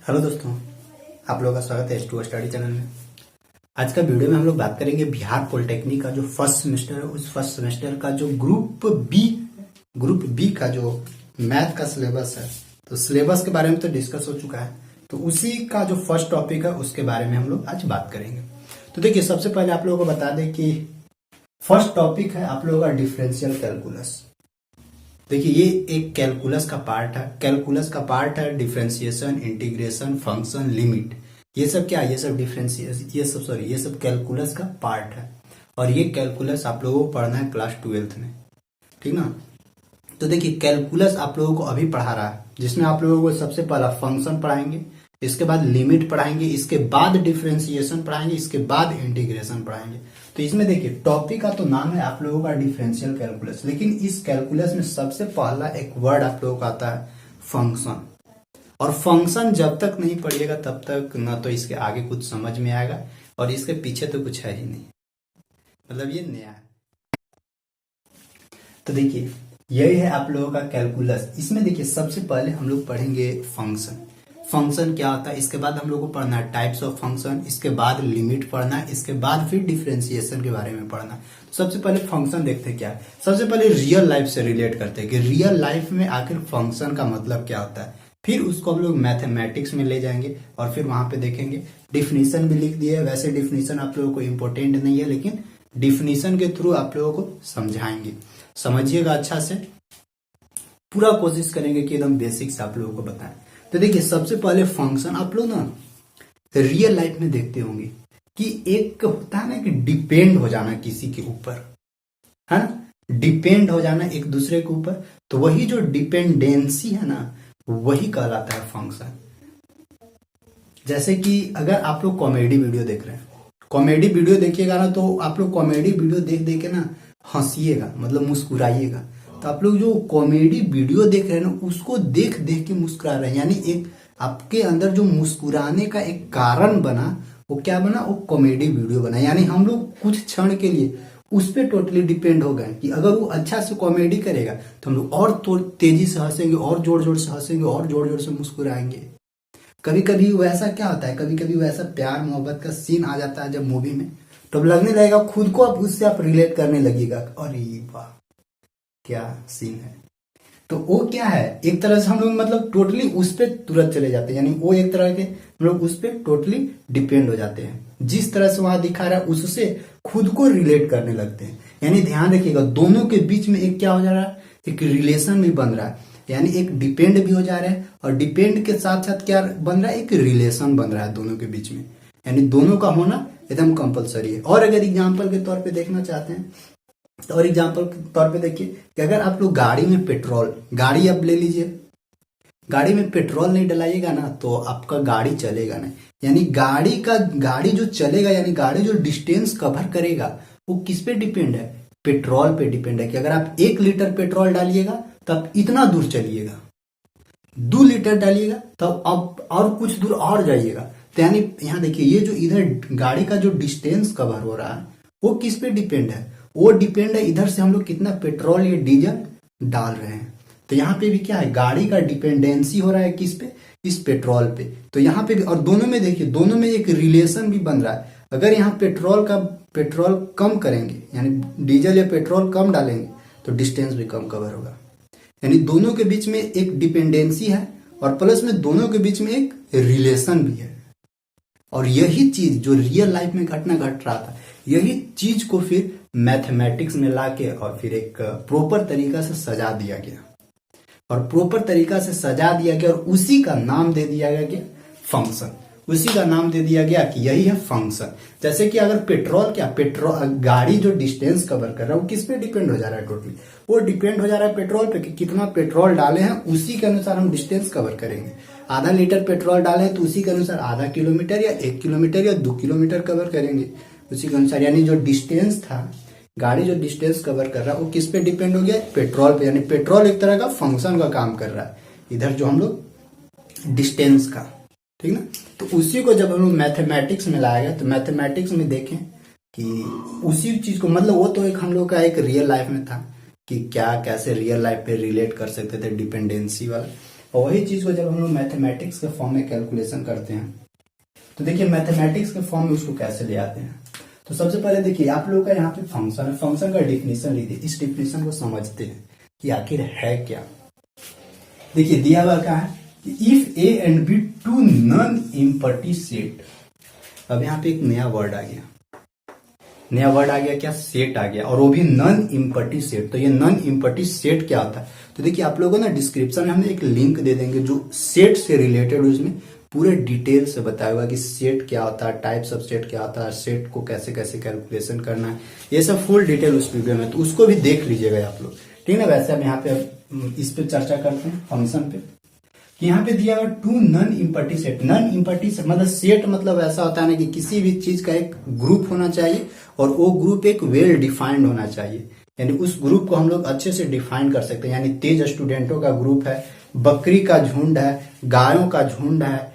Hello दोस्तों, आप लोगों का स्वागत है H2O स्टडी चैनल में। आज का वीडियो में हम लोग बात करेंगे बिहार पॉलिटेक्निक का जो फर्स्ट सेमेस्टर है, उस फर्स्ट सेमेस्टर का जो ग्रुप बी का जो मैथ का सिलेबस है। तो सिलेबस के बारे में तो डिस्कस हो चुका है, तो उसी का जो फर्स्ट टॉपिक है उसके बारे में हम लोग आज बात करेंगे। तो देखिए, सबसे पहले आप लोगों को बता दें कि फर्स्ट टॉपिक है आप लोगों का डिफरेंशियल कैलकुलस। देखिए, ये एक कैलकुलस का पार्ट है। कैलकुलस का पार्ट है डिफरेंशिएशन, इंटीग्रेशन, फंक्शन, लिमिट। ये सब क्या है? ये सब कैलकुलस का पार्ट है। और ये कैलकुलस आप लोगों को पढ़ना है क्लास 12th में, ठीक ना। तो देखिए, कैलकुलस आप लोगों को अभी पढ़ा रहा है, जिसमें आप लोगों को सबसे पहला फंक्शन पढ़ाएंगे, इसके बाद लिमिट पढ़ाएंगे, इसके बाद डिफरेंशिएशन पढ़ाएंगे, इसके बाद इंटीग्रेशन पढ़ाएंगे। तो इसमें देखिए, टॉपिक का तो नाम है आप लोगों का डिफरेंशियल कैलकुलस, लेकिन इस कैलकुलस में सबसे पहला एक वर्ड आप लोगों का आता है फंक्शन। और फंक्शन जब तक नहीं पढ़िएगा तब तक ना तो इसके आगे कुछ समझ में आएगा, और इसके पीछे तो कुछ है ही नहीं, मतलब ये नया है। तो देखिए, यही है आप लोगों का कैलकुलस। इसमें देखिए, सबसे पहले हम लोग पढ़ेंगे फंक्शन। फंक्शन क्या होता है, इसके बाद हम लोग को पढ़ना है टाइप्स ऑफ फंक्शन, इसके बाद लिमिट पढ़ना है, इसके बाद फिर डिफरेंशिएशन के बारे में पढ़ना है। तो सबसे पहले फंक्शन देखते हैं क्या है। सबसे पहले रियल लाइफ से रिलेट करते हैं कि रियल लाइफ में आखिर फंक्शन का मतलब क्या होता है। फिर उसको हम लोग मैथमेटिक्स में ले जाएंगे और फिर वहां पे देखेंगे। डिफिनीशन भी लिख दिए है, वैसे डिफिनीशन आप लोगों को इम्पोर्टेंट नहीं है, लेकिन डिफिनीशन के थ्रू आप लोगों को समझाएंगे। समझिएगा अच्छा से, पूरा कोशिश करेंगे कि एकदम बेसिक्स आप लोगों को बताएं। तो देखिए, सबसे पहले फंक्शन आप लोग ना रियल लाइफ में देखते होंगे कि एक होता है ना कि डिपेंड हो जाना किसी के ऊपर, है ना, डिपेंड हो जाना एक दूसरे के ऊपर। तो वही जो डिपेंडेंसी है ना, वही कहलाता है फंक्शन। जैसे कि अगर आप लोग कॉमेडी वीडियो देख रहे हैं, कॉमेडी वीडियो देखिएगा ना, तो आप लोग कॉमेडी वीडियो देख देख के ना हंसिएगा, मतलब मुस्कुराइएगा। तो आप लोग जो कॉमेडी वीडियो देख रहे हैं ना, उसको देख देख के मुस्कुरा रहे हैं, यानी एक आपके अंदर जो मुस्कुराने का एक कारण बना, वो क्या बना? वो कॉमेडी वीडियो बना। यानी हम लोग कुछ क्षण के लिए उस पर टोटली डिपेंड हो गए कि अगर वो अच्छा से कॉमेडी करेगा तो हम लोग और तेजी से हंसेंगे, और जोर जोर से हंसेंगे, और जोर जोर से मुस्कुराएंगे। कभी कभी वैसा क्या होता है, कभी कभी वैसा प्यार मोहब्बत का सीन आ जाता है जब मूवी में, तो लगने लगेगा खुद को आप उससे आप रिलेट करने लगेगा, अरे वाह क्या सीन है। तो वो क्या है, एक तरह से हम लोग मतलब टोटली उस पर तुरंत चले जाते हैं, यानी वो एक तरह के हम लोग उस पर टोटली डिपेंड हो जाते हैं। जिस तरह से वहां दिखा रहा है उससे खुद को रिलेट करने लगते हैं। यानी ध्यान रखिएगा, दोनों के बीच में एक क्या हो जा रहा है, एक रिलेशन भी बन रहा है। यानी एक डिपेंड भी हो जा रहा है, और डिपेंड के साथ साथ क्या बन रहा है, एक रिलेशन बन रहा है दोनों के बीच में। यानी दोनों का होना एकदम कंपलसरी है। और अगर एग्जाम्पल के तौर पे देखना चाहते हैं, तो और एग्जाम्पल के तौर पे देखिए कि अगर आप लोग गाड़ी में पेट्रोल, गाड़ी आप ले लीजिए, गाड़ी में पेट्रोल नहीं डलाइएगा ना तो आपका गाड़ी चलेगा नहीं। यानी गाड़ी जो चलेगा, यानी गाड़ी जो डिस्टेंस कवर करेगा, वो किस पे डिपेंड है? पेट्रोल पे डिपेंड है। कि अगर आप 1 लीटर पेट्रोल डालिएगा तो आप इतना दूर चलिएगा, 2 लीटर डालिएगा तो अब और कुछ दूर और जाइएगा। तो यानी यहाँ देखिए, ये जो इधर गाड़ी का जो डिस्टेंस कवर हो रहा है, वो किस पे डिपेंड है? वो डिपेंड है इधर से हम लोग कितना पेट्रोल या डीजल डाल रहे हैं। तो यहाँ पे भी क्या है, गाड़ी का डिपेंडेंसी हो रहा है किस पे? इस पेट्रोल पे। तो यहाँ पे भी, और दोनों में देखिए, दोनों में एक रिलेशन भी बन रहा है। अगर यहाँ पेट्रोल कम करेंगे, यानी डीजल या पेट्रोल कम डालेंगे, तो डिस्टेंस भी कम कवर होगा। यानी दोनों के बीच में एक डिपेंडेंसी है, और प्लस में दोनों के बीच में एक रिलेशन भी है। और यही चीज जो रियल लाइफ में घटना घट रहा था, यही चीज को फिर मैथमेटिक्स में लाके और फिर एक प्रॉपर तरीका से सजा दिया गया, और प्रॉपर तरीका से सजा दिया गया, और उसी का नाम दे दिया गया फंक्शन। उसी का नाम दे दिया गया कि यही है फंक्शन। जैसे कि अगर पेट्रोल गाड़ी जो डिस्टेंस कवर कर रहा है, वो किस पे डिपेंड हो जा रहा है? टोटली वो डिपेंड हो जा रहा है पेट्रोल पे, कि कितना पेट्रोल डाले हैं उसी के अनुसार हम डिस्टेंस कवर करेंगे। आधा लीटर पेट्रोल डाले तो उसी के अनुसार आधा किलोमीटर या 1 किलोमीटर या 2 किलोमीटर कवर करेंगे उसी के अनुसार। यानी जो डिस्टेंस था, गाड़ी जो डिस्टेंस कवर कर रहा है, वो किस पे डिपेंड हो गया? पेट्रोल पे। यानी पेट्रोल एक तरह का फंक्शन का काम कर रहा है इधर, जो हम लोग डिस्टेंस का, ठीक ना। तो उसी को जब हम लोग मैथमेटिक्स में लाया गया, तो मैथमेटिक्स में देखें कि उसी चीज को, मतलब वो तो एक हम लोग का एक रियल लाइफ में था कि क्या कैसे रियल लाइफ पे रिलेट कर सकते थे डिपेंडेंसी वाला। और वही चीज को जब हम लोग मैथमेटिक्स के फॉर्म में कैलकुलेशन करते हैं तो देखिए मैथमेटिक्स के फॉर्म में उसको कैसे ले आते हैं। तो सबसे पहले देखिए आप लोगों का यहाँ पे फंक्शन है, फंक्शन का डिफिनीशन लिखिए, इस डिफिनीशन को समझते हैं कि आखिर है क्या। देखिए दिया हुआ क्या है कि if A and B two non empty set. अब यहाँ पे एक नया वर्ड आ गया, नया वर्ड आ गया क्या, सेट आ गया, और वो भी नॉन इम्पर्टी सेट। तो ये नॉन इम्पर्टी सेट क्या होता है, तो देखिए आप लोगों को ना डिस्क्रिप्शन में हमने एक लिंक दे देंगे जो सेट से रिलेटेड, उसमें पूरे डिटेल से बताया हुआ कि सेट क्या होता है, टाइप्स ऑफ सेट क्या होता है, सेट को कैसे कैसे कैलकुलेशन करना है, ये सब फुल डिटेल उस वीडियो में, तो उसको भी देख लीजिएगा आप लोग, ठीक है ना। वैसे अब यहाँ पे इस पे चर्चा करते हैं फंक्शन पे, कि यहाँ पे दिया हुआ two non empty set. Non empty set मतलब सेट मतलब ऐसा होता है ना कि किसी भी चीज का एक ग्रुप होना चाहिए और वो ग्रुप एक वेल डिफाइंड होना चाहिए, यानी उस ग्रुप को हम लोग अच्छे से डिफाइन कर सकते हैं। यानी तेज स्टूडेंटों का ग्रुप है, बकरी का झुंड है, गायों का झुंड है,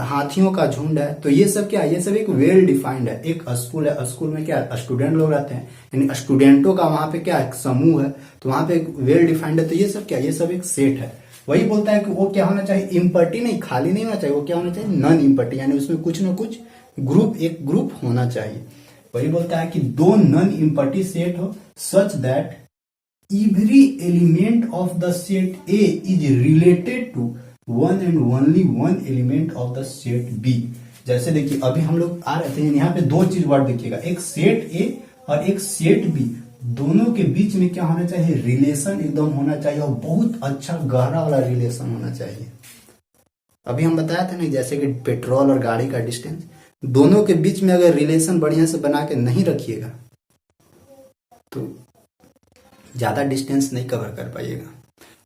हाथियों का झुंड है, तो ये सब क्या है, ये सब एक वेल डिफाइंड है। एक स्कूल है, स्कूल में क्या स्टूडेंट लोग रहते हैं, यानी स्टूडेंटों का वहां पे क्या एक समूह है, तो वहां पे एक वेल डिफाइंड है। तो ये सब क्या, ये सब एक सेट है। वही बोलता है कि वो क्या होना चाहिए, इम्पर्टी नहीं, खाली नहीं होना चाहिए, वो क्या होना चाहिए, नॉन इम्पर्टी, यानी उसमें कुछ ना कुछ ग्रुप, एक ग्रुप होना चाहिए। वही बोलता है कि दो नॉन इम्पर्टी सेट हो such that every element of the set A is related to one and only one element of the set B. जैसे देखिए अभी हम लोग आ रहे थे, यहाँ पे दो चीज वर्ड देखिएगा, एक सेट ए और एक सेट बी, दोनों के बीच में क्या होना चाहिए, रिलेशन एकदम होना चाहिए, और बहुत अच्छा गहरा वाला रिलेशन होना चाहिए। अभी हम बताया था ना जैसे कि पेट्रोल और गाड़ी का डिस्टेंस, दोनों के बीच में अगर रिलेशन बढ़िया से बना के नहीं रखिएगा तो ज्यादा डिस्टेंस नहीं कवर कर पाइएगा।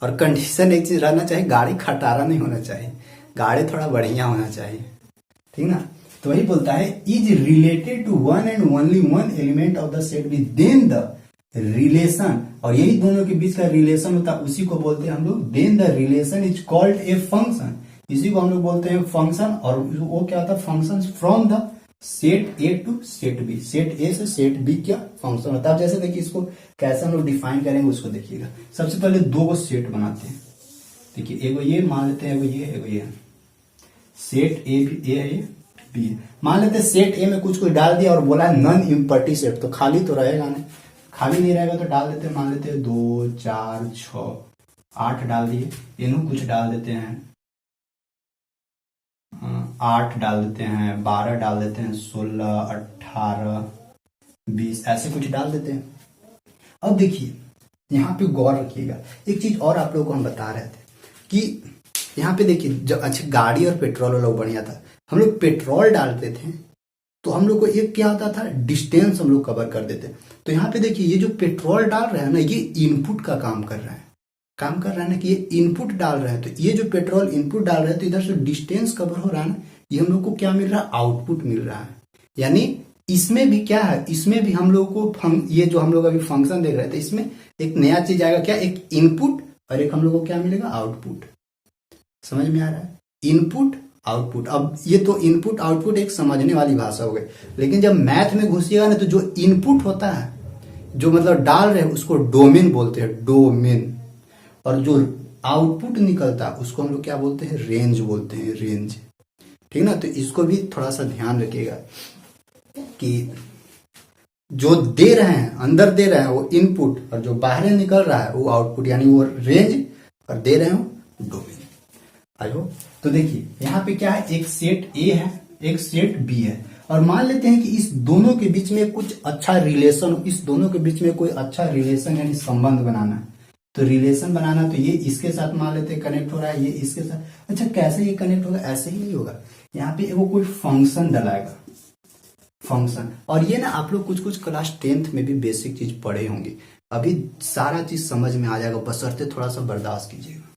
और कंडीशन एक चीज रहना चाहिए, गाड़ी खटारा नहीं होना चाहिए, गाड़ी थोड़ा बढ़िया होना चाहिए, ठीक ना। तो वही बोलता है is related to one and only one element of the set B, then the relation, और यही दोनों के बीच का रिलेशन होता है, उसी को बोलते हैं हम लोग, then the relation is called a function, इसी को हम लोग बोलते हैं फंक्शन। और वो क्या होता है, function from the set A to set B, set A से सेट बी क्या फंक्शन होता है। अब जैसे देखिए इसको कैसे हम लोग डिफाइन करेंगे उसको देखिएगा। सबसे पहले दो को सेट बनाते हैं, देखिए एगो ये मान लेते हैं, एगो ये सेट ए भी ए है, बी है। मान लेते हैं सेट ए में कुछ डाल दिया और बोला है नॉन इम्पर्टी सेट, तो खाली तो रहेगा नहीं, खाली नहीं रहेगा तो डाल देते हैं, मान लेते हैं 2 4 6 8 डाल दिए, इन्हों कुछ डाल देते हैं 8 डाल देते हैं, 12 डाल देते हैं, 16 18 20 ऐसे कुछ डाल देते हैं। अब देखिए यहाँ पे गौर रखिएगा, एक चीज और आप लोगों को हम बता रहे थे कि यहाँ पे देखिए जब अच्छा गाड़ी और पेट्रोल वाला बढ़िया था, हम लोग पेट्रोल डालते थे तो हम लोग को एक क्या होता था, डिस्टेंस हम लोग कवर कर देते। तो यहाँ पे देखिए ये जो पेट्रोल डाल रहा है ना, ये इनपुट का काम कर रहा है ना, कि ये इनपुट डाल रहे हैं, तो ये जो पेट्रोल इनपुट डाल रहे हैं तो इधर से डिस्टेंस कवर हो रहा है ना, ये हम लोग को क्या मिल रहा है, आउटपुट मिल रहा है। यानी इसमें भी क्या है, इसमें भी हम लोग को ये जो हम लोग अभी फंक्शन देख रहे थे, इसमें एक नया चीज आएगा क्या, एक इनपुट और एक हम लोग को क्या मिलेगा, आउटपुट। समझ में आ रहा है, इनपुट आउटपुट। अब ये तो इनपुट आउटपुट एक समझने वाली भाषा हो गई, लेकिन जब मैथ में घुसिएगा ना तो जो इनपुट होता है, जो मतलब डाल रहे हैं उसको डोमेन बोलते हैं, डोमेन, और जो आउटपुट निकलता है उसको हम लोग क्या बोलते हैं, रेंज बोलते हैं, रेंज, ठीक ना। तो इसको भी थोड़ा सा ध्यान रखिएगा कि जो दे रहे हैं, अंदर दे रहे हैं वो इनपुट, और जो बाहर निकल रहा है वो आउटपुट, यानी वो रेंज, और दे रहे हो डोमेन। I hope. तो देखिए यहाँ पे क्या है, एक सेट ए है, एक सेट बी है, और मान लेते हैं कि इस दोनों के बीच में कुछ अच्छा रिलेशन, इस दोनों के बीच में कोई अच्छा रिलेशन यानी संबंध बनाना है। तो रिलेशन बनाना, तो ये इसके साथ मान लेते हैं कनेक्ट हो रहा है, ये इसके साथ। अच्छा कैसे ये कनेक्ट होगा, ऐसे ही नहीं होगा, यहाँ पे वो कोई फंक्शन डलाएगा, फंक्शन। और ये ना आप लोग कुछ क्लास 10th में भी बेसिक चीज पढ़े होंगे, अभी सारा चीज समझ में आ जाएगा, बशर्ते थोड़ा सा बर्दाश्त कीजिएगा।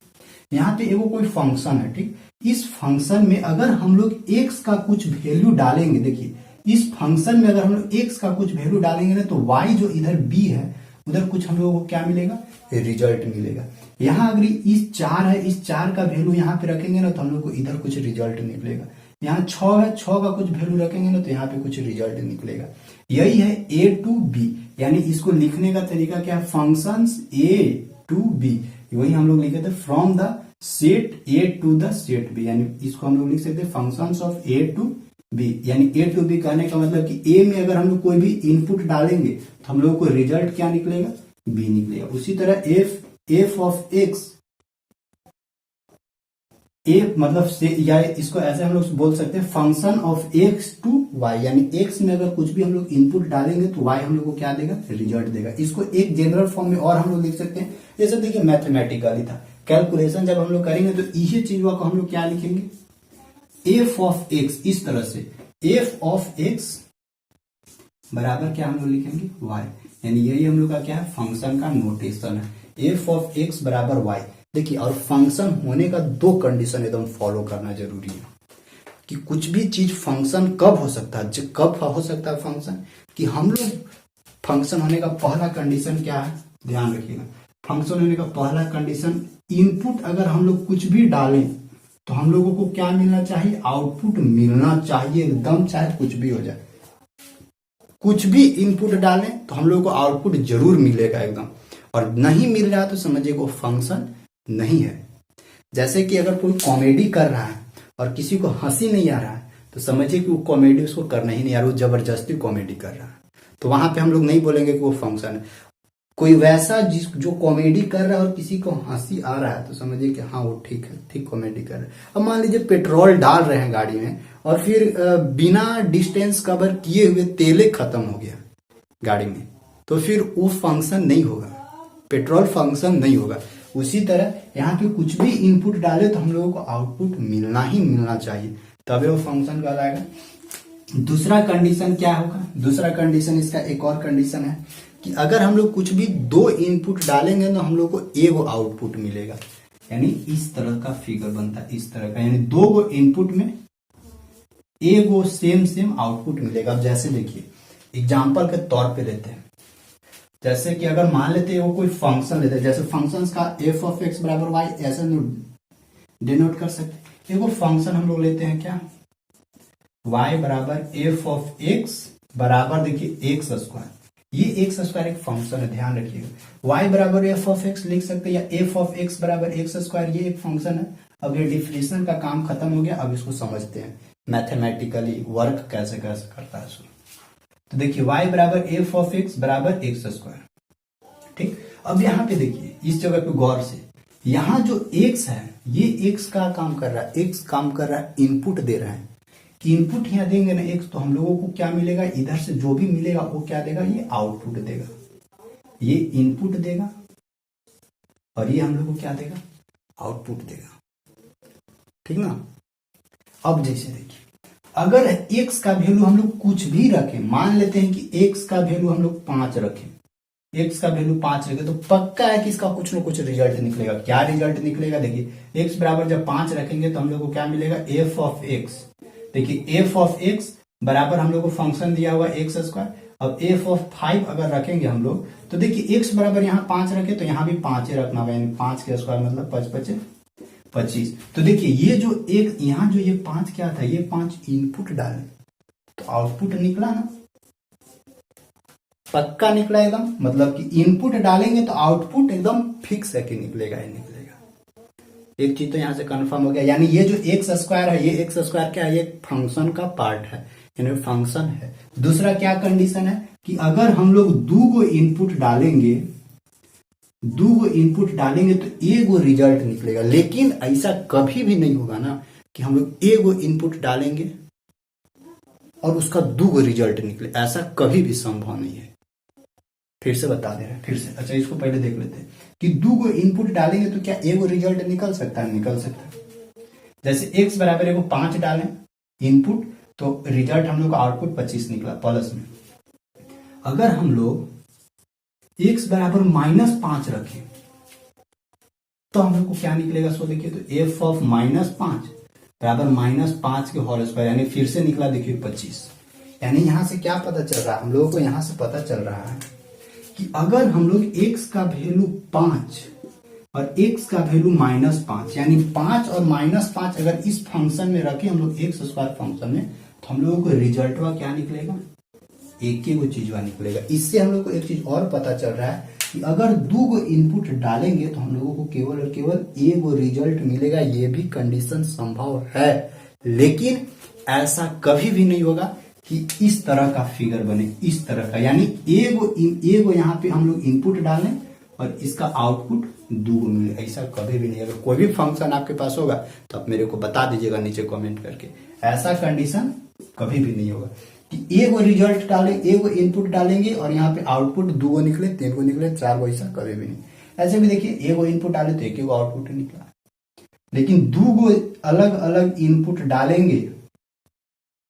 यहाँ पे एगो कोई फंक्शन है, ठीक, इस फंक्शन में अगर हम लोग x का कुछ वैल्यू डालेंगे, देखिए इस फंक्शन में अगर हम लोग x का कुछ वैल्यू डालेंगे ना, तो y जो इधर b है उधर कुछ हम लोगों को क्या मिलेगा, रिजल्ट मिलेगा। यहाँ अगर इस 4 है, इस 4 का वैल्यू यहाँ पे रखेंगे ना तो हम लोग को इधर कुछ रिजल्ट निकलेगा। यहाँ 6 है, 6 का कुछ वैल्यू रखेंगे ना तो यहाँ पे कुछ रिजल्ट निकलेगा। यही है a to b, यानी इसको लिखने का तरीका क्या है, फंक्शंस a to b, वही हम लोग लिखे थे from the set A to the set B, यानी इसको हम लोग लिख सकते हैं functions of A to B. यानी ए टू बी कहने का मतलब कि ए में अगर हम लोग कोई भी इनपुट डालेंगे तो हम लोग को रिजल्ट क्या निकलेगा, बी निकलेगा। उसी तरह एफ ऑफ एक्स, ए मतलब से, या इसको ऐसे हम लोग बोल सकते हैं function of x to y, यानी एक्स में अगर कुछ भी हम लोग इनपुट डालेंगे तो वाई हम लोग को क्या देगा, रिजल्ट देगा। इसको एक जनरल फॉर्म में और हम लोग लिख सकते हैं, जैसे देखिए मैथमेटिकली था, कैलकुलेशन जब हम लोग करेंगे तो इसी चीज को हम लोग क्या लिखेंगे, एफ ऑफ एक्स, इस तरह से एफ ऑफ एक्स बराबर क्या हम लोग लिखेंगे, वाई, यानी यही हम लोग का क्या है, फंक्शन का नोटेशन है, एफ ऑफ एक्स बराबर वाई। देखिए, और फंक्शन होने का दो कंडीशन एकदम फॉलो करना जरूरी है कि कुछ भी चीज फंक्शन कब हो सकता है, कब हो सकता है फंक्शन, कि हम लोग फंक्शन होने का पहला कंडीशन क्या है, ध्यान रखिएगा, फंक्शन होने का पहला कंडीशन, इनपुट अगर हम लोग कुछ भी डालें तो हम लोगों को क्या मिलना चाहिए, आउटपुट मिलना चाहिए एकदम, चाहे कुछ भी हो जाए। कुछ भी इनपुट डालें तो हम लोगों को आउटपुट जरूर मिलेगा एकदम, और नहीं मिल रहा तो समझिए वो फंक्शन नहीं है। जैसे कि अगर कोई कॉमेडी कर रहा है और किसी को हंसी नहीं आ रहा है तो समझिए कि वो कॉमेडी उसको करना ही नहीं आ रहा, वो जबरदस्ती कॉमेडी कर रहा है, तो वहां पे हम लोग नहीं बोलेंगे कि वो फंक्शन है। कोई वैसा जो कॉमेडी कर रहा है और किसी को हंसी आ रहा है तो समझिए कि हाँ वो ठीक है, ठीक कॉमेडी कर रहा है। अब मान लीजिए पेट्रोल डाल रहे हैं गाड़ी में और फिर बिना डिस्टेंस कवर किए हुए तेले खत्म हो गया गाड़ी में, तो फिर वो फंक्शन नहीं होगा, पेट्रोल फंक्शन नहीं होगा। उसी तरह यहाँ पे कुछ भी इनपुट डाले तो हम लोगों को आउटपुट मिलना ही मिलना चाहिए, तभी वो फंक्शन कहलाएगा। दूसरा कंडीशन क्या होगा, दूसरा कंडीशन इसका एक और कंडीशन है कि अगर हम लोग कुछ भी दो इनपुट डालेंगे तो हम लोग को एगो आउटपुट मिलेगा, यानी इस तरह का फिगर बनता है, इस तरह का, यानी दो गो इनपुट में एगो सेम आउटपुट मिलेगा। अब जैसे देखिए एग्जाम्पल के तौर पे लेते हैं, जैसे कि अगर मान लेते हैं वो कोई फंक्शन लेते हैं, जैसे फंक्शंस का एफ ऑफ एक्स बराबर वाई ऐसे डिनोट कर सकते हैं। एगो फंक्शन हम लोग लेते हैं क्या, y बराबर एफ ऑफ एक्स बराबर देखिए एक्स स्क्वायर, ये एक्स स्क्वायर एक फंक्शन है, ध्यान रखिएगा। y बराबर एफ ऑफ एक्स लिख सकते हैं, या एफ ऑफ एक्स बराबर एक्स स्क्वायर, ये एक फंक्शन है। अब ये डिफरेंशिएशन का काम खत्म हो गया, अब इसको समझते हैं मैथमेटिकली वर्क कैसे कैसे करता है। तो देखिए y बराबर एफ ऑफ एक्स बराबर एक्स स्क्वायर, ठीक। अब यहाँ पे देखिए इस जगह पे गौर से, यहाँ जो x है ये x का काम कर रहा है, x काम कर रहा है, इनपुट दे रहा है, कि इनपुट यहाँ देंगे ना x, तो हम लोगों को क्या मिलेगा, इधर से जो भी मिलेगा वो क्या देगा, ये आउटपुट देगा, ये इनपुट देगा और ये हम लोग को क्या देगा, आउटपुट देगा, ठीक ना। अब जैसे देखिए अगर x का वैल्यू हम लोग कुछ भी रखें, मान लेते हैं कि x का वैल्यू हम लोग 5 रखें, x का वैल्यू 5 रखें, तो पक्का है कि इसका कुछ ना कुछ रिजल्ट निकलेगा। क्या रिजल्ट निकलेगा, देखिए x बराबर जब 5 रखेंगे तो हम लोग को क्या मिलेगा, एफ ऑफ एक्स। देखिए एफ ऑफ एक्स बराबर हम लोग को फंक्शन दिया हुआ एक्स स्क्वायर। अब एफ ऑफ 5 अगर रखेंगे हम लोग तो देखिए x बराबर यहाँ 5 रखे तो यहाँ भी 5 ही रखना होगा, यानी 5 के स्क्वायर मतलब 5 25। तो देखिए ये जो एक यहाँ जो ये 5 क्या था, ये 5 इनपुट डाले तो आउटपुट निकला ना, पक्का निकला एकदम, मतलब कि इनपुट डालेंगे तो आउटपुट एकदम फिक्स है कि निकलेगा ही निकलेगा। एक चीज तो यहाँ से कंफर्म हो गया, यानी ये जो एक्स स्क्वायर है, ये एक्स स्क्वायर क्या है, ये फंक्शन का पार्ट है, यानी फंक्शन है। दूसरा क्या कंडीशन है कि अगर हम लोग दो गो इनपुट डालेंगे तो एगो रिजल्ट निकलेगा, लेकिन ऐसा कभी भी नहीं होगा ना कि हम लोग एगो इनपुट डालेंगे और उसका दो गो रिजल्ट निकले, ऐसा कभी भी संभव नहीं है। फिर से बता दे रहे हैं, फिर से, अच्छा इसको पहले देख लेते हैं कि दो गो इनपुट डालेंगे तो क्या एगो रिजल्ट निकल सकता है, निकल सकता है। जैसे x बराबर एगो 5 डालें इनपुट तो रिजल्ट हम लोग का आउटपुट 25 निकला प्लस में। अगर हम लोग x बराबर -5 रखें तो हम लोग को क्या निकलेगा, सो देखिए तो एफ ऑफ -5 बराबर -5 के होल स्क्वायर, यानी फिर से निकला देखिए 25। यानी यहां से क्या पता चल रहा है, हम लोगों को यहां से पता चल रहा है कि अगर हम लोग x का वैल्यू 5 और x का वैल्यू -5, यानी 5 और -5 अगर इस फंक्शन में रखें हम लोग एक्स स्क्वायर फंक्शन में, तो हम लोगों को रिजल्ट क्या निकलेगा, एक ही वो चीज निकलेगा। इससे हम लोग को एक चीज और पता चल रहा है कि अगर दो गो इनपुट डालेंगे तो हम लोगों को केवल और केवल एक गो रिजल्ट मिलेगा। ये भी कंडीशन संभव है, लेकिन ऐसा कभी भी नहीं होगा कि इस तरह का फिगर बने, इस तरह का, यानी एगो यहाँ पे हम लोग इनपुट डालें और इसका आउटपुट दो मिले, ऐसा कभी भी नहीं। अगर कोई भी फंक्शन आपके पास होगा तो आप मेरे को बता दीजिएगा नीचे कमेंट करके। ऐसा कंडीशन कभी भी नहीं होगा कि एगो रिजल्ट डाले, एगो इनपुट डालेंगे और यहाँ पे आउटपुट दो निकले, तीन को निकले, चार को, ऐसा कभी भी नहीं। ऐसे भी देखिए एगो इनपुट डाले तो एक आउटपुट निकला, लेकिन दो गो अलग अलग इनपुट डालेंगे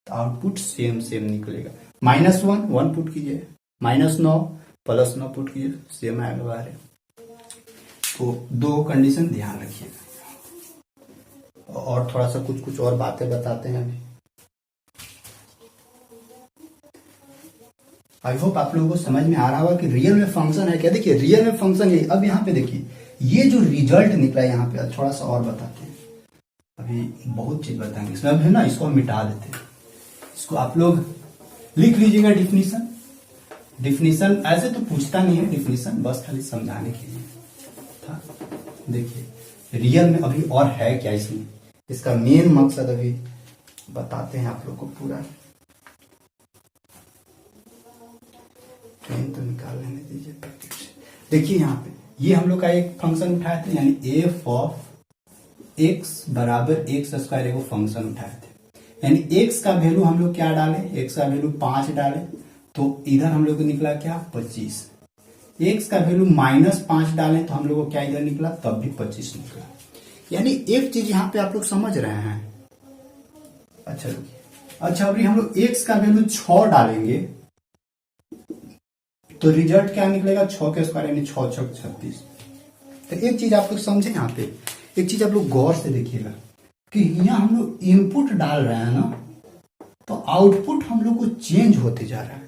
तो आउटपुट सेम निकलेगा। -1 पुट कीजिए, -9 +9 पुट कीजिए, सेम आएगा बाहर। तो दो कंडीशन ध्यान रखिएगा। और थोड़ा सा कुछ और बातें बताते हैं अभी। आई होप आप लोगों को समझ में आ रहा होगा कि रियल में फंक्शन है क्या। देखिए रियल में फंक्शन है। अब यहाँ पे देखिए ये जो रिजल्ट निकला है यहाँ पे, थोड़ा सा और बताते हैं, अभी बहुत चीज बताएंगे इसमें। अब है ना, इसको हम मिटा देते हैं, इसको आप लोग लिख लीजिएगा डिफिनीशन ऐसे तो पूछता नहीं है डिफिनीशन, बस खाली समझाने के लिए था। देखिए रियल में अभी और है क्या इसमें, इसका मेन मकसद अभी बताते हैं आप लोग को पूरा। तो निकाल लेने दीजिए। देखिए यहाँ पे ये हम लोग का एक फंक्शन उठाए थे, यानी f ऑफ x बराबर x², एगो फंक्शन उठाए थे। यानी x का वैल्यू हम लोग क्या डाले, x का वैल्यू 5 डाले, तो इधर हम लोग को निकला क्या 25। x का वैल्यू -5 डाले तो हम लोग को क्या इधर निकला, तब भी 25 निकला। यानी एक चीज यहाँ पे आप लोग समझ रहे हैं। अच्छा अभी हम लोग x का वैल्यू 6 डालेंगे तो रिजल्ट क्या निकलेगा, 6 के स्क्वायर, यानी 6 6 36। तो एक चीज आप लोग समझे यहाँ पे, एक चीज आप लोग गौर से देखिएगा कि यहाँ हम लोग इनपुट डाल रहे हैं ना, तो आउटपुट हम लोग को चेंज होते जा रहा है।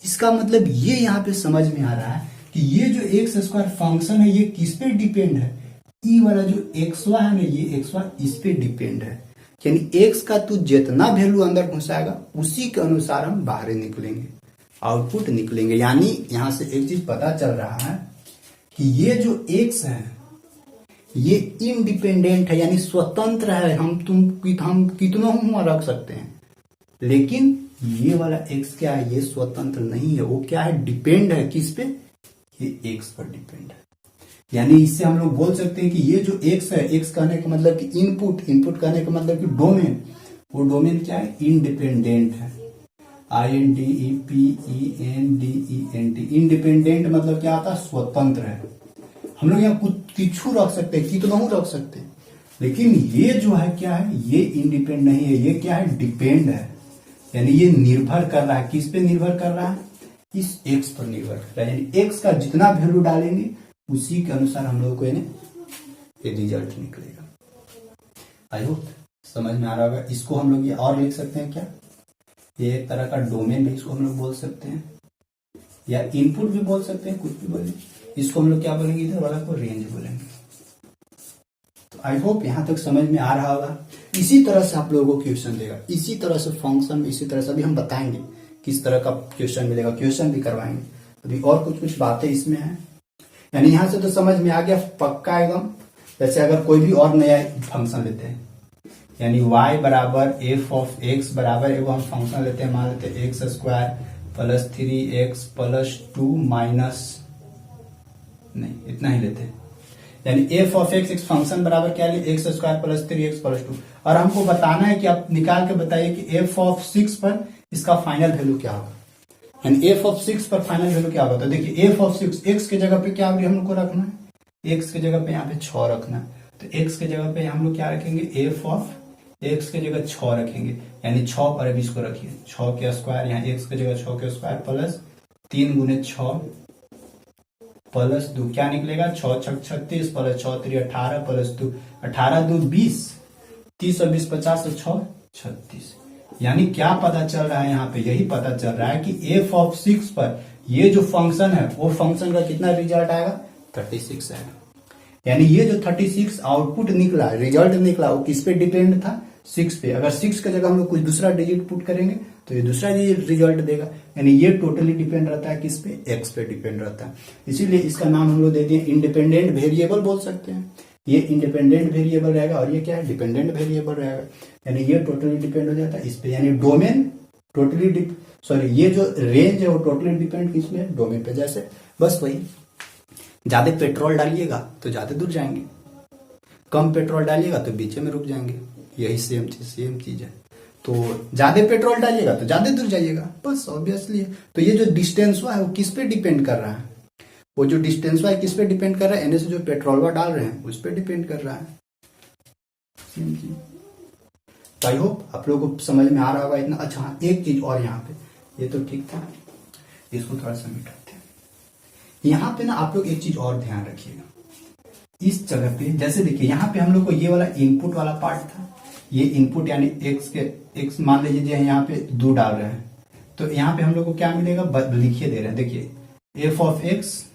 इसका मतलब ये यहाँ पे समझ में आ रहा है कि ये जो x² फंक्शन है ये किस पे डिपेंड है, ई वाला जो xy है ना, ये xy इस पे डिपेंड है। यानी x का तू जितना वैल्यू अंदर घुसाएगा उसी के अनुसार हम बाहर निकलेंगे, आउटपुट निकलेंगे। यानी यहां से एक चीज पता चल रहा है कि ये जो x है ये इंडिपेंडेंट है, यानी स्वतंत्र है। हम कितना हुआ रख सकते हैं, लेकिन ये वाला x क्या है, ये स्वतंत्र नहीं है, वो क्या है, डिपेंड है। किस पे, ये x पर डिपेंड है। यानी इससे हम लोग बोल सकते हैं कि ये जो x है, x कहने का मतलब कि इनपुट कहने का मतलब कि डोमेन, वो डोमेन क्या है, इंडिपेंडेंट है। INDEPENDENT, इंडिपेंडेंट मतलब क्या आता है, स्वतंत्र है। हम लोग यहाँ कुछ रख सकते हैं, कितना रख सकते हैं, लेकिन ये जो है क्या है, ये इंडिपेंडेंट नहीं है, ये क्या है, डिपेंड है। यानी ये निर्भर कर रहा है, किस पे निर्भर कर रहा है, इस x पर निर्भर कर रहा है। यानी x का जितना वैल्यू डालेंगे उसी के अनुसार हम लोग को ये रिजल्ट निकलेगा। आई होप समझ में आ रहा होगा। इसको हम लोग ये और लिख सकते हैं क्या, ये एक तरह का डोमेन भी इसको हम लोग बोल सकते हैं, या इनपुट भी बोल सकते हैं, कुछ भी बोलें। इसको हम लोग क्या बोलेंगे, इधर वाला को रेंज बोलेंगे। तो आई होप यहां तक समझ में आ रहा होगा। इसी तरह से आप लोगों को क्वेश्चन देगा, इसी तरह से फंक्शन, इसी तरह से अभी हम बताएंगे किस तरह का क्वेश्चन मिलेगा, क्वेश्चन भी करवाएंगे। अभी और कुछ बातें इसमें है। यानी यहां से तो समझ में आ गया पक्का एकदम। जैसे अगर कोई भी और नया फंक्शन लेते हैं, यानी y बराबर f ऑफ x बराबर एगो हम फंक्शन लेते हैं, मान लेते हैं x² + 3x + 2 माइनस, नहीं इतना ही लेते हैं। यानी f ऑफ x फंक्शन बराबर क्या ले, x² + 3x + 2। और हमको बताना है कि आप निकाल के बताइए कि f ऑफ 6 पर इसका फाइनल वैल्यू क्या होगा। यानी f ऑफ 6 पर फाइनल वैल्यू क्या होगा, तो देखिए f ऑफ 6, x के जगह पे क्या हम लोग को रखना है, x के जगह पे यहाँ पे 6 रखना है। तो x के जगह पे हम लोग क्या रखेंगे, f ऑफ x के जगह 6 रखेंगे, यानी 6 पर अभी इसको रखिए, 6 के स्क्वायर, यहाँ x के जगह 6 के स्क्वायर प्लस 3 × 6 + 2 क्या निकलेगा, 6 6 36 + 6 3 18 + 2 18 2 20, 30 और 20 50 और 6 36। यानी क्या पता चल रहा है यहाँ पे, यही पता चल रहा है कि f ऑफ 6 पर ये जो फंक्शन है वो फंक्शन का कितना रिजल्ट आएगा, 36 आएगा। यानी ये जो 36 आउटपुट निकला, रिजल्ट निकला, वो किस पे डिपेंड था, 6 पे, अगर 6 की जगह हम लोग कुछ दूसरा डिजिट पुट करेंगे तो ये दूसरा रिजल्ट देगा। यानी ये टोटली डिपेंड रहता है किस पे, एक्स पे डिपेंड रहता है। इसीलिए इसका नाम हम लोग देते हैं इंडिपेंडेंट वेरिएबल बोल सकते हैं। ये इंडिपेंडेंट वेरिएबल रहेगा और ये क्या है, डिपेंडेंट वेरिएबल रहेगा। यानी ये टोटली डिपेंड हो जाता है इस पे, यानी डोमेन टोटली ये जो रेंज है वो टोटली डिपेंड किस पे, डोमेन पे। जैसे बस वही, ज्यादा पेट्रोल डालिएगा तो ज्यादा दूर जाएंगे, कम पेट्रोल डालिएगा तो बीच में रुक जाएंगे। यही सेम चीज है। तो ज्यादा पेट्रोल डालिएगा तो ज्यादा दूर जाइएगा, बस ऑब्वियसली है। तो ये जो डिस्टेंस हुआ है वो किस पे डिपेंड कर रहा है, वो जो डिस्टेंस हुआ है किस पे डिपेंड कर रहा है, एनए से जो पेट्रोल डाल रहे हैं उस पे डिपेंड कर रहा है। सेम चीज। तो आई होप आप लोगों को समझ में आ रहा होगा इतना। अच्छा हाँ, एक चीज और यहाँ पे, ये तो ठीक था, इसको थोड़ा सा मिटाते हैं। यहाँ पे ना आप लोग एक चीज और ध्यान रखिएगा, इस जगह पे जैसे देखिए यहाँ पे हम लोग को ये वाला इनपुट वाला पार्ट था, ये इनपुट यानी एक्स मान लीजिए यहाँ पे 2 डाल रहे हैं, तो यहाँ पे हम लोग को क्या मिलेगा, लिखिए दे रहे हैं। देखिए एफ ऑफ एक्स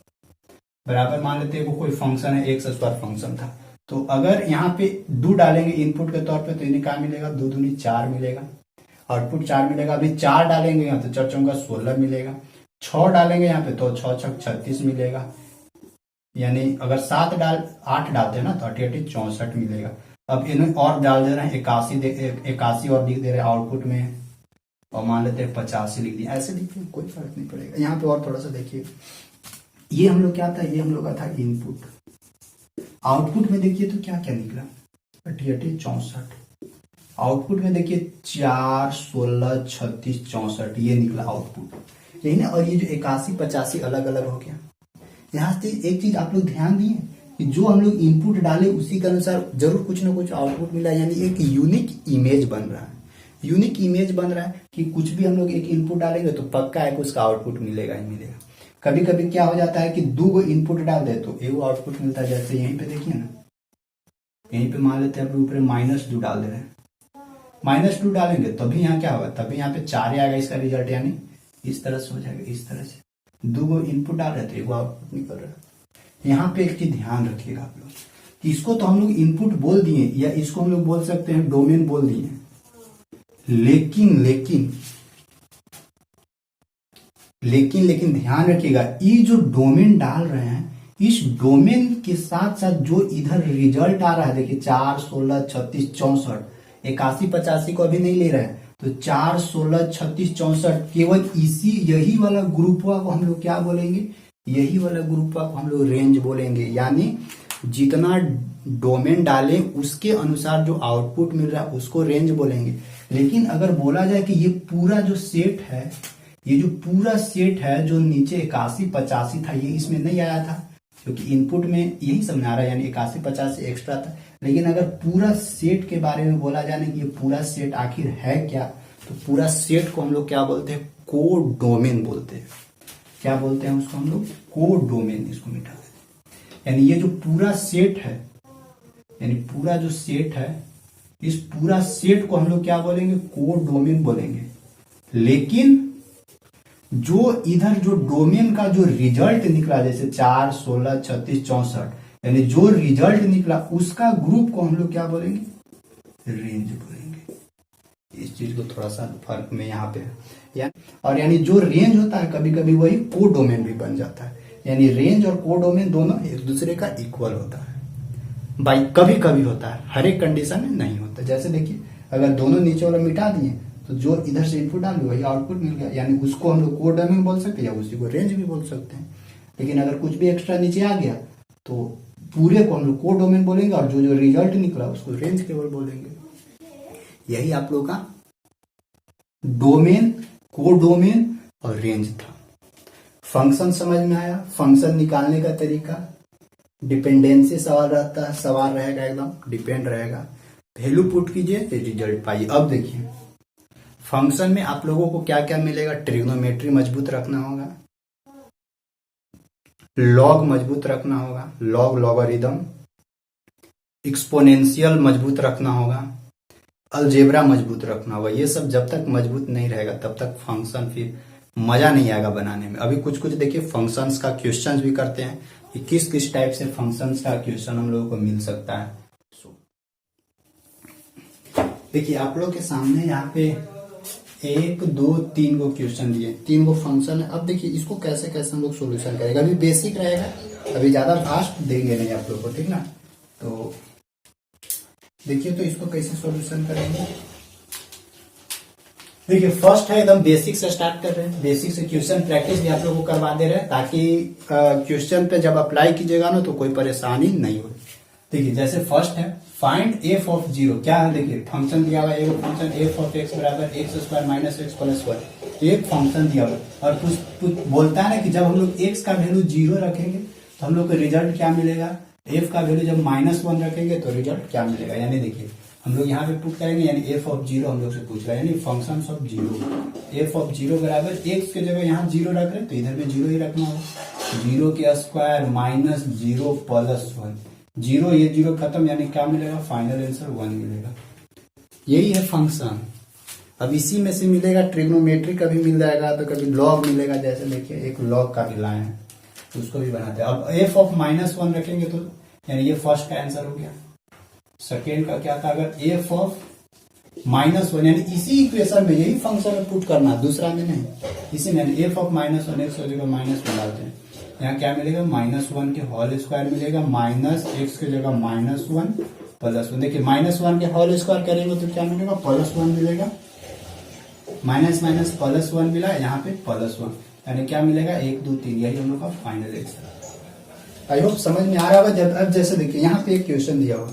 बराबर मान लेते हैं वो कोई फंक्शन है, एक्स स्क्वायर फंक्शन था। तो अगर यहाँ पे 2 डालेंगे इनपुट के तौर पे तो इन्हें क्या मिलेगा, 2 दूनी 4 मिलेगा, आउटपुट 4 मिलेगा। अभी 4 डालेंगे यहाँ तो 4 चौका 16 मिलेगा, 6 डालेंगे यहाँ पे तो 6 छक 36 मिलेगा। यानी अगर 8 डालते हैं ना तो 88 64 मिलेगा। अब इन्हें और डाल दे रहे हैं 81 और लिख दे रहे हैं आउटपुट में, और मान लेते हैं 85 लिख दिया, ऐसे लिखते हैं कोई फर्क नहीं पड़ेगा। यहाँ पे और थोड़ा सा देखिए, ये हम लोग क्या था, ये हम लोग का था इनपुट। आउटपुट में देखिए तो क्या क्या निकला, 88 64। आउटपुट में देखिए 4 16 36 64 ये निकला आउटपुट, यही ना। और ये जो 81 85 अलग अलग हो गया। यहाँ से एक चीज आप लोग ध्यान दिए कि जो हम लोग इनपुट डाले उसी के अनुसार जरूर कुछ ना कुछ आउटपुट मिला, यानी एक यूनिक इमेज बन रहा है। यूनिक इमेज बन रहा है कि कुछ भी हम लोग एक इनपुट डालेंगे तो पक्का है कि उसका आउटपुट मिलेगा ही मिलेगा। कभी कभी क्या हो जाता है कि 2 इनपुट डाल दे तो एक आउटपुट मिलता है। जैसे यहीं पे देखिए ना, यहीं पे मान लेते हैं हम लोग ऊपर -2 डाल दे रहे हैं, -2 डालेंगे तभी यहाँ क्या होगा, तभी यहाँ पे 4 आएगा इसका रिजल्ट, यानी इस तरह से हो जाएगा। इस तरह से 2 इनपुट डाल रहे थे, एक आउटपुट निकल रहा है। यहाँ पे एक चीज ध्यान रखिएगा आप लोग कि इसको तो हम लोग इनपुट बोल दिए, या इसको हम लोग बोल सकते हैं डोमेन बोल दिए, लेकिन ध्यान रखिएगा, ये जो डोमेन डाल रहे हैं इस डोमेन के साथ साथ जो इधर रिजल्ट आ रहा है, देखिए 4 16 36 64 81 85 को अभी नहीं ले रहे हैं, तो 4 16 36 64 केवल इसी यही वाला ग्रुपवा को हम लोग क्या बोलेंगे, यही वाला ग्रुपवा को हम लोग रेंज बोलेंगे। यानी जितना डोमेन डाले उसके अनुसार जो आउटपुट मिल रहा है उसको रेंज बोलेंगे। लेकिन अगर बोला जाए कि ये पूरा जो सेट है, ये जो पूरा सेट है जो नीचे 81 85 था, ये इसमें नहीं आया था क्योंकि इनपुट में यही समझ आ रहा है, यानी 81 85 एक्स्ट्रा था। लेकिन अगर पूरा सेट के बारे में बोला जाए कि ये पूरा सेट आखिर है क्या, तो पूरा सेट को हम लोग क्या बोलते हैं, कोडोमेन बोलते हैं। क्या बोलते हैं उसको हम लोग, कोडोमेन। इसको मिटा देते, यानी ये जो पूरा सेट है, यानी पूरा जो सेट है, इस पूरा सेट को हम लोग क्या बोलेंगे, कोडोमेन बोलेंगे। लेकिन जो इधर जो डोमेन का जो रिजल्ट निकला, जैसे 4 16 36 64, यानी जो रिजल्ट निकला उसका ग्रुप को हम लोग क्या बोलेंगे, रेंज बोलेंगे। इस चीज को थोड़ा सा फर्क में यहाँ पे है। और यानी जो रेंज होता है कभी कभी वही कोडोमेन भी बन जाता है, यानी रेंज और कोडोमेन दोनों एक दूसरे का इक्वल होता है। भाई कभी कभी होता है, हर एक कंडीशन में नहीं होता। जैसे देखिए अगर दोनों नीचे वाला मिटा दिए तो जो इधर से इनपुट डाल वही आउटपुट मिल गया, यानी उसको हम लोग कोडोमेन बोल सकते हैं या उसी को रेंज भी बोल सकते हैं। लेकिन अगर कुछ भी एक्स्ट्रा नीचे आ गया तो पूरे को हम लोग कोडोमेन बोलेंगे, और जो जो रिजल्ट निकला उसको रेंज केवल बोलेंगे। यही आप लोग का डोमेन, कोडोमेन और रेंज था। फंक्शन समझ में आया, फंक्शन निकालने का तरीका, डिपेंडेंसी सवाल रहता है, सवाल रहेगा एकदम डिपेंड रहेगा, वैल्यू पुट कीजिए रिजल्ट पाइए। अब देखिए फंक्शन में आप लोगों को क्या क्या मिलेगा, ट्रिग्नोमेट्री मजबूत रखना होगा, लॉग मजबूत रखना होगा, लॉग लॉगरिदम, एक्सपोनेंशियल मजबूत रखना होगा, अलजेब्रा मजबूत रखना होगा। ये सब जब तक मजबूत नहीं रहेगा तब तक फंक्शन फिर मजा नहीं आएगा बनाने में। अभी कुछ कुछ देखिए फंक्शंस का क्वेश्चंस भी करते हैं कि किस किस टाइप से फंक्शंस का क्वेश्चन हम लोगों को मिल सकता है। देखिए आप लोग के सामने यहाँ पे 1 2 3 गो क्वेश्चन दिए, 3 गो फंक्शन है। अब देखिए इसको कैसे कैसे हम लोग सोल्यूशन करेंगे। अभी बेसिक रहेगा, अभी ज्यादा फास्ट देंगे नहीं आप लोग को, ठीक ना। तो देखिए तो इसको कैसे सोल्यूशन करेंगे। देखिए फर्स्ट है एकदम बेसिक से स्टार्ट कर रहे हैं, बेसिक से क्वेश्चन प्रैक्टिस भी आप लोगों को करवा दे रहे हैं ताकि क्वेश्चन पे जब अप्लाई कीजिएगा ना तो कोई परेशानी नहीं हो। देखिए जैसे फर्स्ट है फाइंड एफ ऑफ जीरो। क्या है, देखिए फंक्शन दिया हुआ है, एक फंक्शन एफ ऑफ एक्स बराबर x square minus x plus one, एक फंक्शन दिया हुआ है और कुछ बोलता है ना कि जब हम लोग एक्स का वैल्यू जीरो रखेंगे तो हम लोग को रिजल्ट क्या मिलेगा, एफ का वैल्यू जब -1 रखेंगे तो रिजल्ट क्या मिलेगा। यानी देखिए हम लोग यहाँ पे पुट करेंगे, यानी एफ ऑफ जीरो हम लोग से पूछ रहा है, यानी function of zero. F of zero बराबर एक्स के जगह यहाँ जीरो रख रहे हैं तो इधर भी जीरो ही रखना होगा। जीरो के square minus zero plus one, zero ये जीरो खत्म, यानी क्या मिलेगा, फाइनल आंसर 1 मिलेगा। यही है फंक्शन। अब इसी में से मिलेगा ट्रिग्नोमेट्री का भी मिल जाएगा, तो कभी लॉग मिलेगा। जैसे देखिए एक लॉग का भी लाइन है उसको भी बनाते हैं। अब एफ ऑफ -1 रखेंगे तो यानी ये फर्स्ट का आंसर हो गया। सेकेंड का क्या था, अगर एफ ऑफ -1 यानी इसी इक्वेशन में यही फंक्शन में पुट करना, दूसरा में नहीं, इसी में एफ ऑफ -1 एक्स हो जाएगा माइनस में डालते हैं, यहाँ क्या मिलेगा -1 के होल स्क्वायर मिलेगा, माइनस एक्स की जगह -1 प्लस 1। देखिए -1 के होल स्क्वायर करेंगे तो क्या मिलेगा, +1 मिलेगा, माइनस माइनस +1 मिला, यहाँ पे +1 यानी क्या मिलेगा 1 2 3, यही हम लोग का फाइनल आंसर। आई होप समझ में आ रहा होगा। जब अब जैसे देखिए यहाँ पे एक क्वेश्चन दिया हुआ,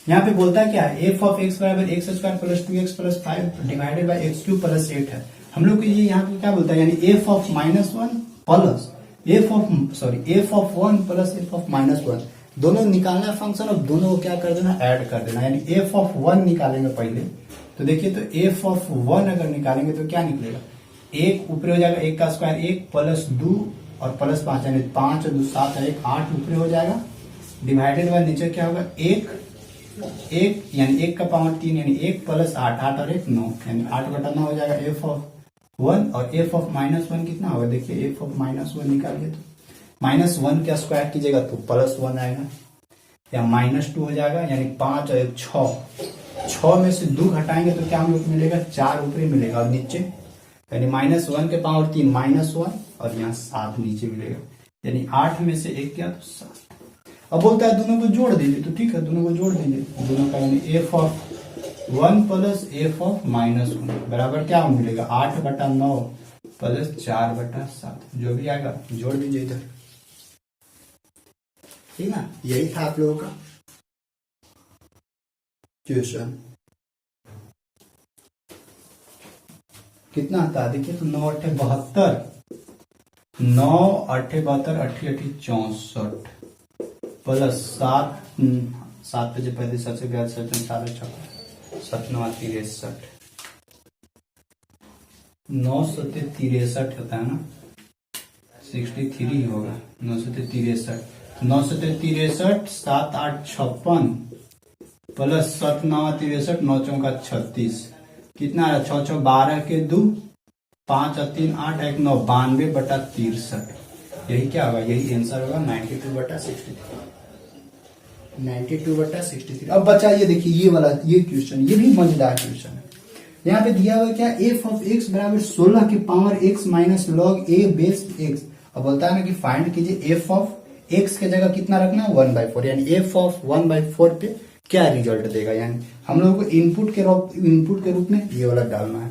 यहाँ पे बोलता है क्या है, एफ ऑफ एक्स बराबर x square plus 2x plus 5 divided by x³ plus 8 है। हम लोग को ये यहाँ पे क्या बोलता है, यानी F of -1 plus F of 1 plus F of -1 दोनों निकालना है फंक्शन। और दोनों को क्या कर देना, ऐड कर देना, यानी एफ ऑफ 1 निकालेंगे पहले। तो देखिए तो एफ ऑफ 1 अगर निकालेंगे तो क्या निकलेगा, 1 ऊपर हो जाएगा, 1 का स्क्वायर 1 प्लस 2 और प्लस 5 यानी 5 और 2 7 है, 1 8 ऊपर हो जाएगा, डिवाइडेड बाय नीचे क्या होगा 1 यानी 1 का पावर 3 यानी 1 प्लस 8 8 और 1 9 यानी 8/9 हो जाएगा एफ ऑफ 1। और एफ ऑफ -1 कितना होगा, देखिए एफ ऑफ -1 निकालिए तो -1 का स्क्वायर कीजिएगा तो +1 आएगा, या -2 हो जाएगा, यानी 5 और 1 6 में से 2 घटाएंगे तो क्या हम लोग मिलेगा 4 ऊपरी मिलेगा, और नीचे यानी -1 के पावर 3 -1 और यहाँ 7 नीचे मिलेगा, यानी 8 में से 1 क्या तो 7। अब बोलता है दोनों को जोड़ दीजिए, तो ठीक है दोनों को जोड़ दीजिए, दोनों का यानी F of 1 plus F of -1 बराबर क्या मिलेगा 8/9 प्लस 4/7, जो भी आएगा जोड़ दीजिए इधर, ठीक ना। यही था आप लोगों का क्वेश्चन। कितना आता है देखिए तो 9 8 72, 9 8 72 8 8 64 प्लस 7 पे जो पहले 7 से 7 7 7 9 63, 9 7 63 होता है ना, 63 होगा, 9 7 63, 9 7 63 7 8 56 प्लस 7 9 63 9 चौका 36, कितना है 6 6 12 के 2 5 और 3 8 1 9 92/63, यही क्या होगा, यही आंसर होगा 92/63, 92/63। अब बचा ये देखिए ये वाला ये क्वेश्चन, ये भी मजेदार क्वेश्चन है। यहाँ पे दिया हुआ क्या, एफ ऑफ एक्स बराबर 16 के पावर x माइनस लॉग ए बेस एक्स। अब बोलता है ना कि फाइंड कीजिए एफ ऑफ एक्स के जगह कितना रखना है 1/4, यानी एफ ऑफ 1/4 पे क्या रिजल्ट देगा, यानी हम लोगों को इनपुट के रूप में ये वाला डालना है।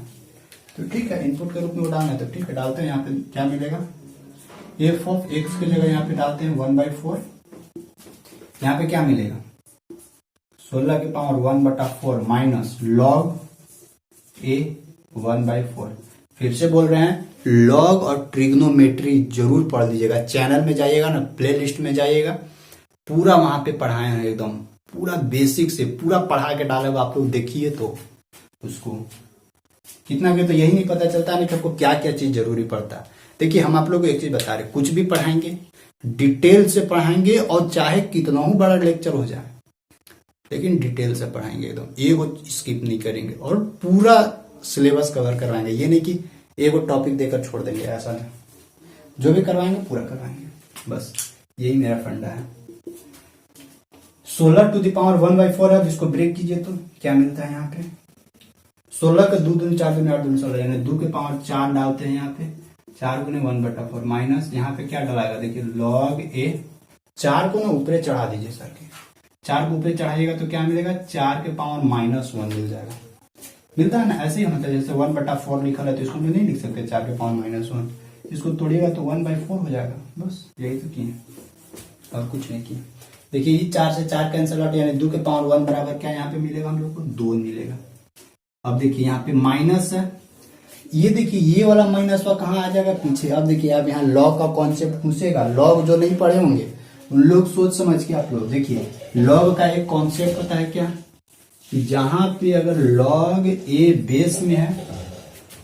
तो ठीक है इनपुट के रूप में वो डालना है, तो ठीक है डालते हैं। यहाँ पे क्या मिलेगा, एफ ऑफ एक्स की जगह यहाँ पे डालते हैं 1/4, यहाँ पे क्या मिलेगा 16 के पावर 1/4 माइनस लॉग ए 1/4। फिर से बोल रहे हैं लॉग और ट्रिग्नोमेट्री जरूर पढ़ लीजिएगा, चैनल में जाइएगा ना, प्लेलिस्ट में जाइएगा, पूरा वहां पे पढ़ाए हैं, एकदम पूरा बेसिक से पूरा पढ़ा के डाले हुआ, आप लोग देखिए तो उसको कितना भी, तो यही नहीं पता चलता नहीं कि आपको क्या क्या चीज जरूरी पड़ता है। देखिए हम आप लोग को एक चीज बता रहे, कुछ भी पढ़ाएंगे डिटेल से पढ़ाएंगे, और चाहे कितना ही बड़ा लेक्चर हो जाए लेकिन डिटेल से पढ़ाएंगे, एकदम एगो स्किप नहीं करेंगे और पूरा सिलेबस कवर करवाएंगे। ये नहीं कि एगो टॉपिक देकर छोड़ देंगे, ऐसा नहीं, जो भी करवाएंगे पूरा करवाएंगे, बस यही मेरा फंडा है। 16⁴ है, जिसको ब्रेक कीजिए तो क्या मिलता है यहाँ पे 16 का 2 दूनी 4 दूनी 8 दूनी 16, यानी 2 के पावर 4 डालते हैं यहाँ पे 4 गुने 1/4 माइनस यहाँ पे क्या डलाएगा देखिए log a 4 को ना ऊपर चढ़ा दीजिए सर के 4 को ऊपर चढ़ाइएगा तो क्या मिलेगा 4 के पावर -1 मिल जाएगा, मिलता है ना। ऐसे ही मतलब जैसे 1/4 लिखा है तो इसको नहीं लिख सकते 4 के पावर -1, इसको तोड़िएगा तो 1/4 हो जाएगा, बस यही तो किए और कुछ नहीं किया। देखिए ये 4 से 4 कैंसिल आउट, यानी 2 के पावर 1 बराबर क्या यहाँ पे मिलेगा हम लोग को 2 मिलेगा। अब देखिए यहाँ पे माइनस है, ये देखिए ये वाला माइनस वाला कहाँ आ जाएगा पीछे। अब देखिए अब यहाँ लॉग का कॉन्सेप्ट पूछेगा, लॉग जो नहीं पढ़े होंगे उन लोग सोच समझ के आप लोग देखिए, लॉग का एक कॉन्सेप्ट होता है क्या कि जहां पे अगर लॉग ए बेस में है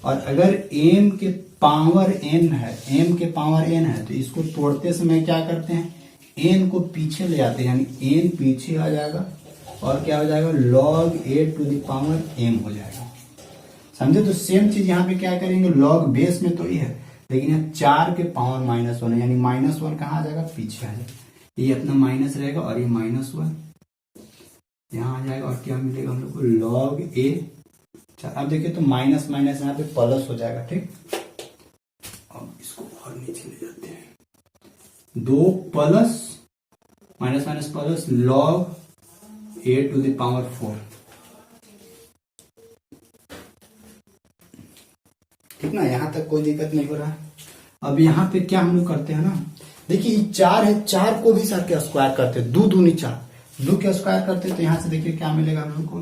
और अगर m के पावर n है, m के पावर n है तो इसको तोड़ते समय क्या करते हैं n को पीछे ले जाते हैं, यानी n पीछे आ जाएगा और क्या हो जाएगा log a to the power m हो जाएगा, समझे। तो सेम चीज यहाँ पे क्या करेंगे, लॉग बेस में तो ये है लेकिन यहाँ 4 के पावर -1 यानी -1 कहाँ आ जाएगा पीछे आ जाएगा, ये अपना माइनस रहेगा और ये -1 यहाँ आ जाएगा और क्या मिलेगा हम लोग को log a। अब देखिए तो माइनस माइनस यहाँ पे प्लस हो जाएगा, ठीक। अब इसको और नीचे ले जाते हैं 2 plus minus minus plus log a to the power 4, ठीक ना। यहां तक कोई दिक्कत नहीं हो रहा है। अब यहाँ पे क्या हम लोग करते हैं ना, देखिए 4 है, 4 को भी सर के स्क्वायर करते हैं, 2 दूनी 4, 2 के स्क्वायर करते हैं तो यहां से देखिए क्या मिलेगा हम लोग को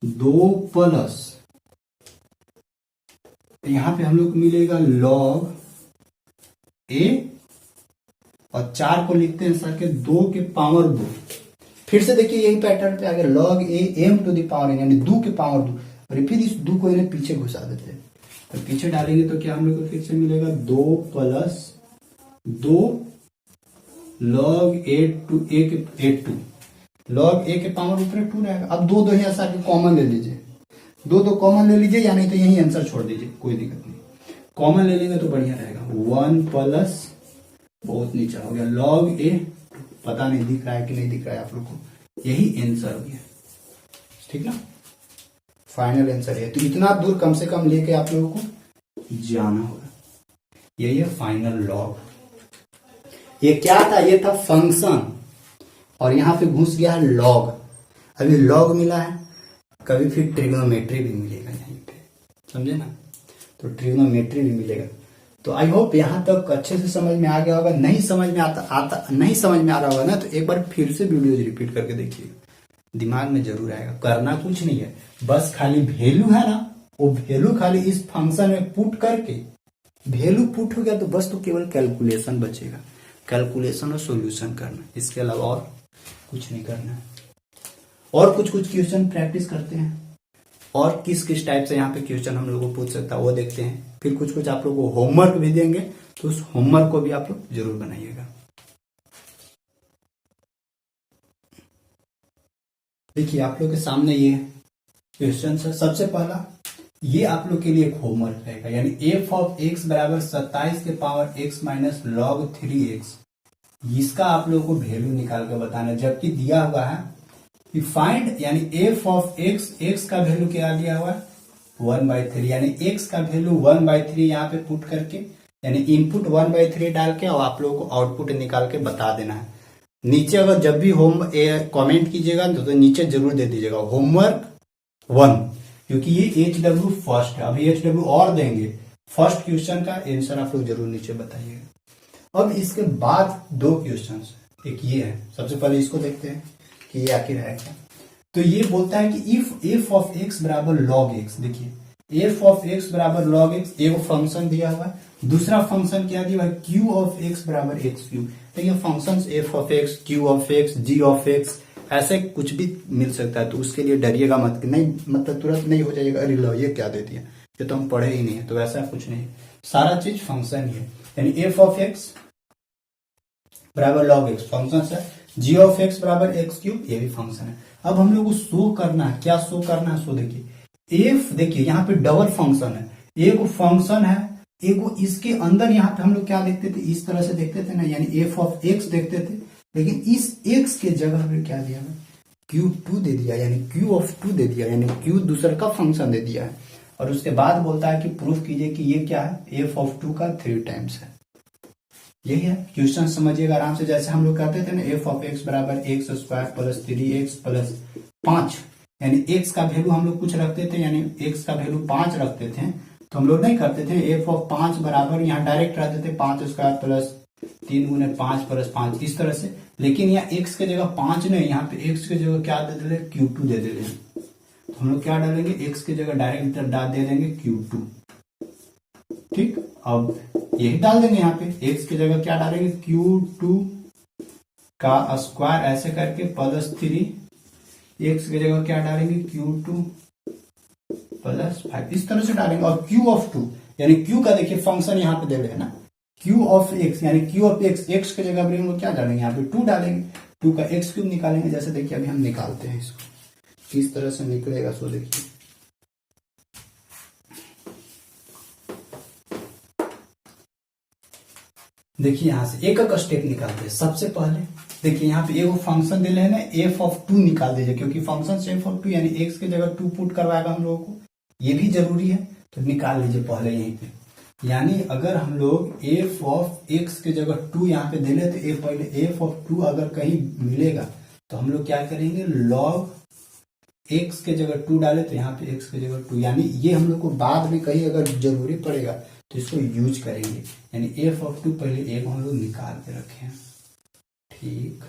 2 प्लस यहाँ पे हम लोग को मिलेगा log a और 4 को लिखते हैं सर के 2 के पावर 2, फिर से देखिए यही पैटर्न पे आगे log a m to the power यानी 2 के पावर 2 और फिर इस 2 को इन्हें पीछे घुसा देते हैं तो पीछे डालेंगे तो क्या हम लोग को फिर से मिलेगा 2 प्लस 2 log a के 2 log a के पावर ऊपर 2 रहेगा। अब 2 यहाँ से आके कॉमन ले लीजिए, 2 कॉमन ले लीजिए या नहीं तो यही आंसर छोड़ दीजिए, कोई दिक्कत नहीं, कॉमन ले लेंगे तो बढ़िया रहेगा। 1 प्लस बहुत नीचे हो गया log a, पता नहीं दिख रहा है कि नहीं दिख रहा है आप लोग को, यही आंसर हो गया, ठीक ना। फाइनल आंसर है, तो इतना दूर कम से कम लेके आप लोगों को जाना होगा, यही है फाइनल लॉग। ये क्या था, ये था फंक्शन और यहां पे घुस गया है लॉग, अभी लॉग मिला है, कभी फिर ट्रिग्नोमेट्री भी मिलेगा यहीं पे, समझे ना, तो ट्रिग्नोमेट्री भी मिलेगा। तो आई होप यहां तक अच्छे से समझ में आ गया होगा, नहीं समझ में नहीं समझ में आ रहा होगा ना तो एक बार फिर से वीडियोज रिपीट करके देखिए, दिमाग में जरूर आएगा। करना कुछ नहीं है, बस खाली वैल्यू है ना, वो वैल्यू खाली इस फंक्शन में पुट करके, वैल्यू पुट हो गया तो बस तो केवल कैलकुलेशन बचेगा, कैलकुलेशन और सॉल्यूशन करना, इसके अलावा और कुछ नहीं करना है। और कुछ क्वेश्चन प्रैक्टिस करते हैं और किस किस टाइप से यहाँ पे क्वेश्चन हम लोग को पूछ सकता है वो देखते हैं, फिर कुछ आप लोग को होमवर्क भी देंगे तो उस होमवर्क को भी आप लोग जरूर बनाइएगा। देखिए आप लोग के सामने ये क्वेश्चन है, सबसे पहला ये आप लोग के लिए एक होमवर्क रहेगा, यानी f ऑफ x बराबर 27 के power x minus log 3x, इसका आप लोगों को वैल्यू निकाल कर बताना है। जबकि दिया हुआ है कि फाइंड, यानी f ऑफ x का वैल्यू क्या दिया हुआ है 1/3, यानी x का वैल्यू 1/3 यहाँ पे पुट करके, यानी इनपुट 1/3 डाल के और आप लोगों को आउटपुट निकाल के बता देना है। नीचे अगर जब भी कमेंट कीजिएगा तो नीचे जरूर दे दीजिएगा होमवर्क 1, क्योंकि ये HW फर्स्ट है, अभी HW और देंगे, फर्स्ट क्वेश्चन का आंसर आप लोग जरूर नीचे बताइएगा। अब इसके बाद 2 क्वेश्चन, एक ये है, सबसे पहले इसको देखते हैं कि ये आखिर है क्या। तो ये बोलता है कि इफ f ऑफ x बराबर log x, देखिए f ऑफ x बराबर log x एक फंक्शन दिया हुआ है, दूसरा फंक्शन क्या दिया हुआ है q ऑफ x बराबर x क्यूब। देखिए function f of x, q of x, g of x ऐसे कुछ भी मिल सकता है, तो उसके लिए डरिएगा मत, नहीं मतलब तुरंत नहीं हो जाएगा अरे लो ये क्या दे दिया, ये तो हम पढ़े ही नहीं है, तो वैसा कुछ नहीं, सारा चीज फंक्शन ही है। यानी f ऑफ x बराबर log x फंक्शन है, g ऑफ x बराबर x क्यूब ये भी फंक्शन है। अब हम लोग को शो करना है, क्या शो करना है, शो देखिए f, देखिए यहाँ पे डबल फंक्शन है, एक फंक्शन है, एक इसके अंदर यहाँ पे हम लोग क्या देखते थे, इस तरह से देखते थे ना, यानी f ऑफ x देखते थे, लेकिन इस x के जगह पे क्या दिया है, Q2 दे दिया, यानी Q ऑफ 2 दे दिया, यानी Q दूसरे का फंक्शन दे दिया है। और उसके बाद बोलता है कि प्रूफ कीजिए कि ये क्या है, f ऑफ 2 का 3 टाइम्स है। यही है क्वेश्चन, समझिएगा आराम से। जैसे हम लोग कहते थे ना, f ऑफ x बराबर x square plus 3x plus 5, यानी x का वैल्यू हम लोग कुछ रखते थे, यानी x का वैल्यू 5 रखते थे, तो हम लोग नहीं करते थे f ऑफ 5 बराबर, यहाँ डायरेक्ट रहते थे 5 स्क्वायर प्लस 3 गुने 5 प्लस 5 इस तरह से। लेकिन यहाँ x के जगह 5 नहीं, यहाँ पे x के जगह क्या दे दे, Q2 दे दे। तो हम लोग क्या डालेंगे, x के जगह डायरेक्ट डाल दे देंगे Q2। ठीक, अब यही डाल देंगे यहाँ पे, x की जगह क्या डालेंगे, Q2 का स्क्वायर ऐसे करके प्लस 3, x की जगह क्या डालेंगे, Q2 प्लस 5 इस तरह से डालेंगे। और Q ऑफ 2, यानी Q का देखिए फंक्शन यहाँ पे दे रहे हैं ना, Q ऑफ x, यानी Q ऑफ x की जगह हम लोग क्या डालेंगे, यहाँ पे 2 डालेंगे, 2 का x क्यूब निकालेंगे। जैसे देखिए अभी हम निकालते हैं इसको, किस तरह से निकलेगा सो देखिए। देखिए यहां से एक एक स्टेप निकालते हैं। सबसे पहले देखिए यहाँ पे एगो फंक्शन दे रहे हैं ना, f ऑफ 2 निकाल दीजिए, क्योंकि फंक्शन से f ऑफ 2 यानी x की जगह 2 पुट करवाएगा हम लोगों को, ये भी जरूरी है, तो निकाल लीजिए पहले यहीं पे। यानी अगर हम लोग f ऑफ x की जगह 2 यहाँ पे दे ले, तो पहले f ऑफ 2 अगर कहीं मिलेगा तो हम लोग क्या करेंगे, log x के जगह 2 डाले, तो यहाँ पे x की जगह 2, यानी ये हम लोग को बाद में कहीं अगर जरूरी पड़ेगा तो इसको यूज करेंगे। यानी f ऑफ 2 पहले एक हम लोग निकाल के रखे हैं। ठीक,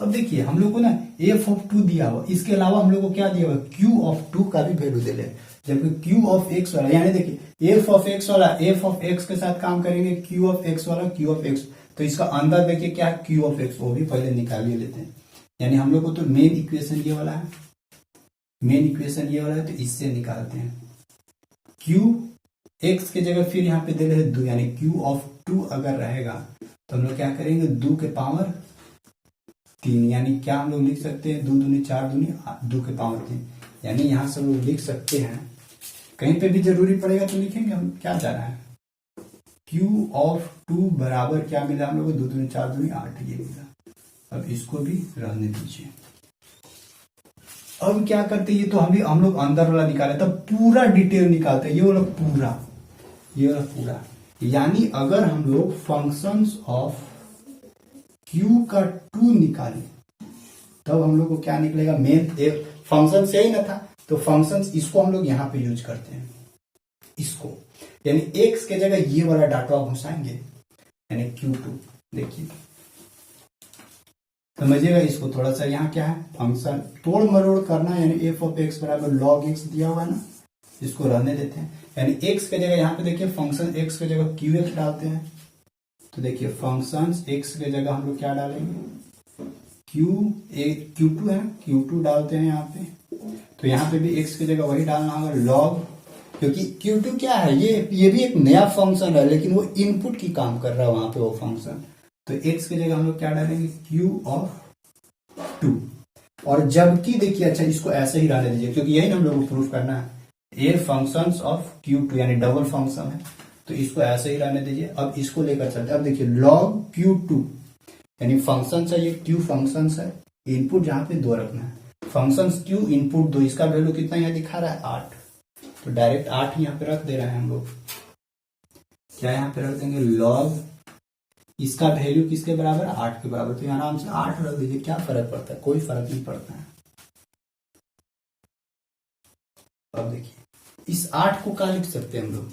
अब देखिए हम लोग को ना f ऑफ 2 दिया हुआ, इसके अलावा हम लोग को क्या दिया हुआ, q ऑफ 2 का भी वैल्यू दे ले, जबकि q ऑफ x वाला, यानी देखिए f ऑफ x वाला f ऑफ x के साथ काम करेंगे, q ऑफ x वाला q ऑफ x, तो इसका अंदर देखिए क्या है, q ऑफ x, वो भी पहले निकाल ही लेते हैं। यानी हम लोग को तो मेन इक्वेशन ये वाला है, मेन इक्वेशन ये वाला है, तो इससे निकालते हैं। q x के जगह फिर यहाँ पे दे रहे 2, यानी q ऑफ 2 अगर रहेगा तो हम लोग क्या करेंगे, 2 के पावर 3, यानी क्या हम लोग लिख सकते हैं, 2 दूनी 4 दूनी 2 के पावर 3, यानी यहां से हम लोग लिख सकते हैं, कहीं पे भी जरूरी पड़ेगा तो लिखेंगे हम क्या जा रहा है, q ऑफ 2 बराबर क्या मिला हम लोग को, 2 दूनी 4 दूनी 8 ये मिला। अब इसको भी रहने दीजिए। अब क्या करते हैं, ये तो हम लोग अंदर वाला निकाले, तब पूरा डिटेल निकालते हैं, ये वाला पूरा, ये वाला पूरा। यानी अगर हम लोग फंक्शंस ऑफ q का 2 निकाले तब हम लोग को क्या निकलेगा, मेन फंक्शन से ही ना था, तो फंक्शंस इसको हम लोग यहाँ पे यूज करते हैं, इसको, यानी x के जगह ये वाला डाटा घुसाएंगे, यानी q2। देखिए समझिएगा इसको थोड़ा सा, यहाँ क्या है, फंक्शन तोड़ मरोड़ करना, यानी f ऑफ x बराबर log x दिया हुआ है ना, इसको रहने देते हैं। यानी x के जगह यहाँ पे देखिए फंक्शन x के जगह qx डालते हैं, तो देखिए फंक्शन x के जगह हम लोग क्या डालेंगे, q2 है, q2 डालते हैं यहाँ पे, तो यहाँ पे भी x की जगह वही डालना होगा log, क्योंकि q2 क्या है, ये भी एक नया फंक्शन है, लेकिन वो इनपुट की काम कर रहा है वहां पे वो फंक्शन, तो x की जगह हम लोग क्या डालेंगे, q ऑफ 2। और जबकि देखिए, अच्छा इसको ऐसे ही रहने दीजिए, क्योंकि यही हम लोग को प्रूफ करना है, ए फंक्शंस ऑफ q2 यानी डबल फंक्शन है, तो इसको ऐसे ही रहने दीजिए। अब इसको लेकर चलते हैं। अब देखिए log q2 यानी फंक्शन है, ये q फंक्शन है, इनपुट जहां पे 2 रखना है, फंक्शन q इनपुट 2, इसका वैल्यू कितना यहाँ दिखा रहा है 8, तो डायरेक्ट 8 यहाँ पे रख दे रहे हैं हम लोग। क्या यहाँ पे रख देंगे, log इसका वैल्यू किसके बराबर, 8 के बराबर, तो आराम से 8 रख दीजिए, क्या फर्क पड़ता है, कोई फर्क नहीं पड़ता है। अब देखिए इस 8 को क्या लिख सकते हैं हम लोग,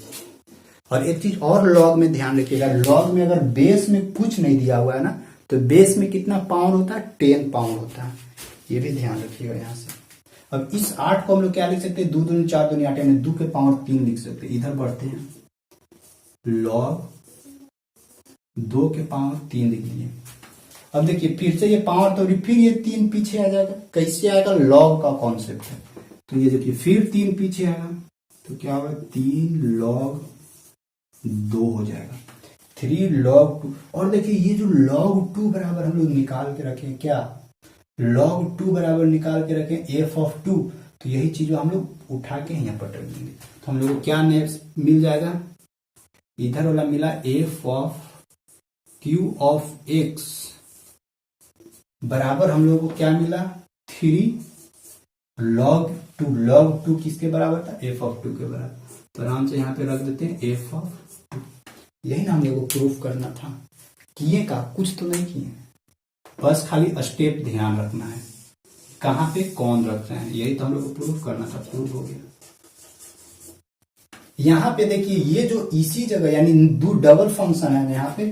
और एक चीज और लॉग में ध्यान रखिएगा, लॉग में अगर बेस में कुछ नहीं दिया हुआ है ना, तो बेस में कितना पाउंड होता है, 10 पाउंड होता है, ये भी ध्यान रखिएगा यहाँ से। अब इस 8 को हम लोग क्या लिख सकते हैं, 2 दूनी 4 दूनी 8, यानी 2 के पावर 3 लिख सकते हैं। इधर बढ़ते हैं, लॉग 2 के पावर 3 लिख लीजिए। अब देखिए फिर से ये पावर, तो फिर ये 3 पीछे आ जाएगा, कैसे आएगा, लॉग का कॉन्सेप्ट है, तो ये देखिए फिर 3 पीछे आएगा, तो क्या होगा, 3 log 2 हो जाएगा, 3 log 2। और देखिए ये जो log 2 बराबर हम लोग निकाल के रखें, क्या log 2 बराबर निकाल के रखें f ऑफ 2, तो यही चीज हम लोग उठा के यहाँ पर रख देंगे, तो हम लोग को क्या नेक्स्ट मिल जाएगा, इधर वाला मिला f of q of x बराबर हम लोगों को क्या मिला 3 log 2 किसके बराबर था f(2) के बराबर। तो आराम से यहाँ पे रख देते हैं f(2). यही ना हम लोगों को प्रूफ करना था। किए का कुछ तो नहीं किए, बस खाली स्टेप ध्यान रखना है कहाँ पे कौन रख रहे हैं, यही तो हम लोग को प्रूफ करना था। प्रूफ हो गया। यहाँ पे देखिए ये जो इसी जगह यानी दो डबल फंक्शन है यहाँ पे,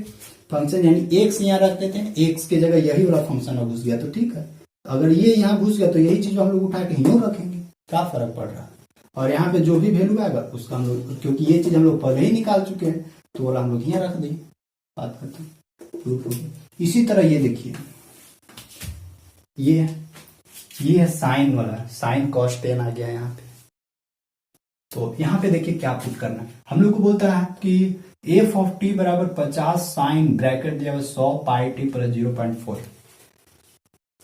फंक्शन यानी x यहाँ रख देते हैं, x के जगह यही वाला फंक्शन घुस गया तो ठीक है। अगर ये यहाँ घुस गया तो यही चीज हम लोग उठा के यूं रखेंगे, क्या फर्क पड़ रहा है। और यहाँ पे जो भी वैल्यू आएगा उसका हम लोग, क्योंकि ये चीज हम लोग पहले ही निकाल चुके हैं तो वाला हम लोग यहाँ रख देंगे। बात करते हैं, प्रूफ हो गया। इसी तरह ये देखिए ये है साइन वाला, साइन cos tan आ गया यहाँ पे। तो यहाँ पे देखिए क्या पुट करना है, हम लोग को बोलता है कि f(t) बराबर 50 साइन ब्रैकेट दिया हुआ 100 पाई टी प्लस 0.4।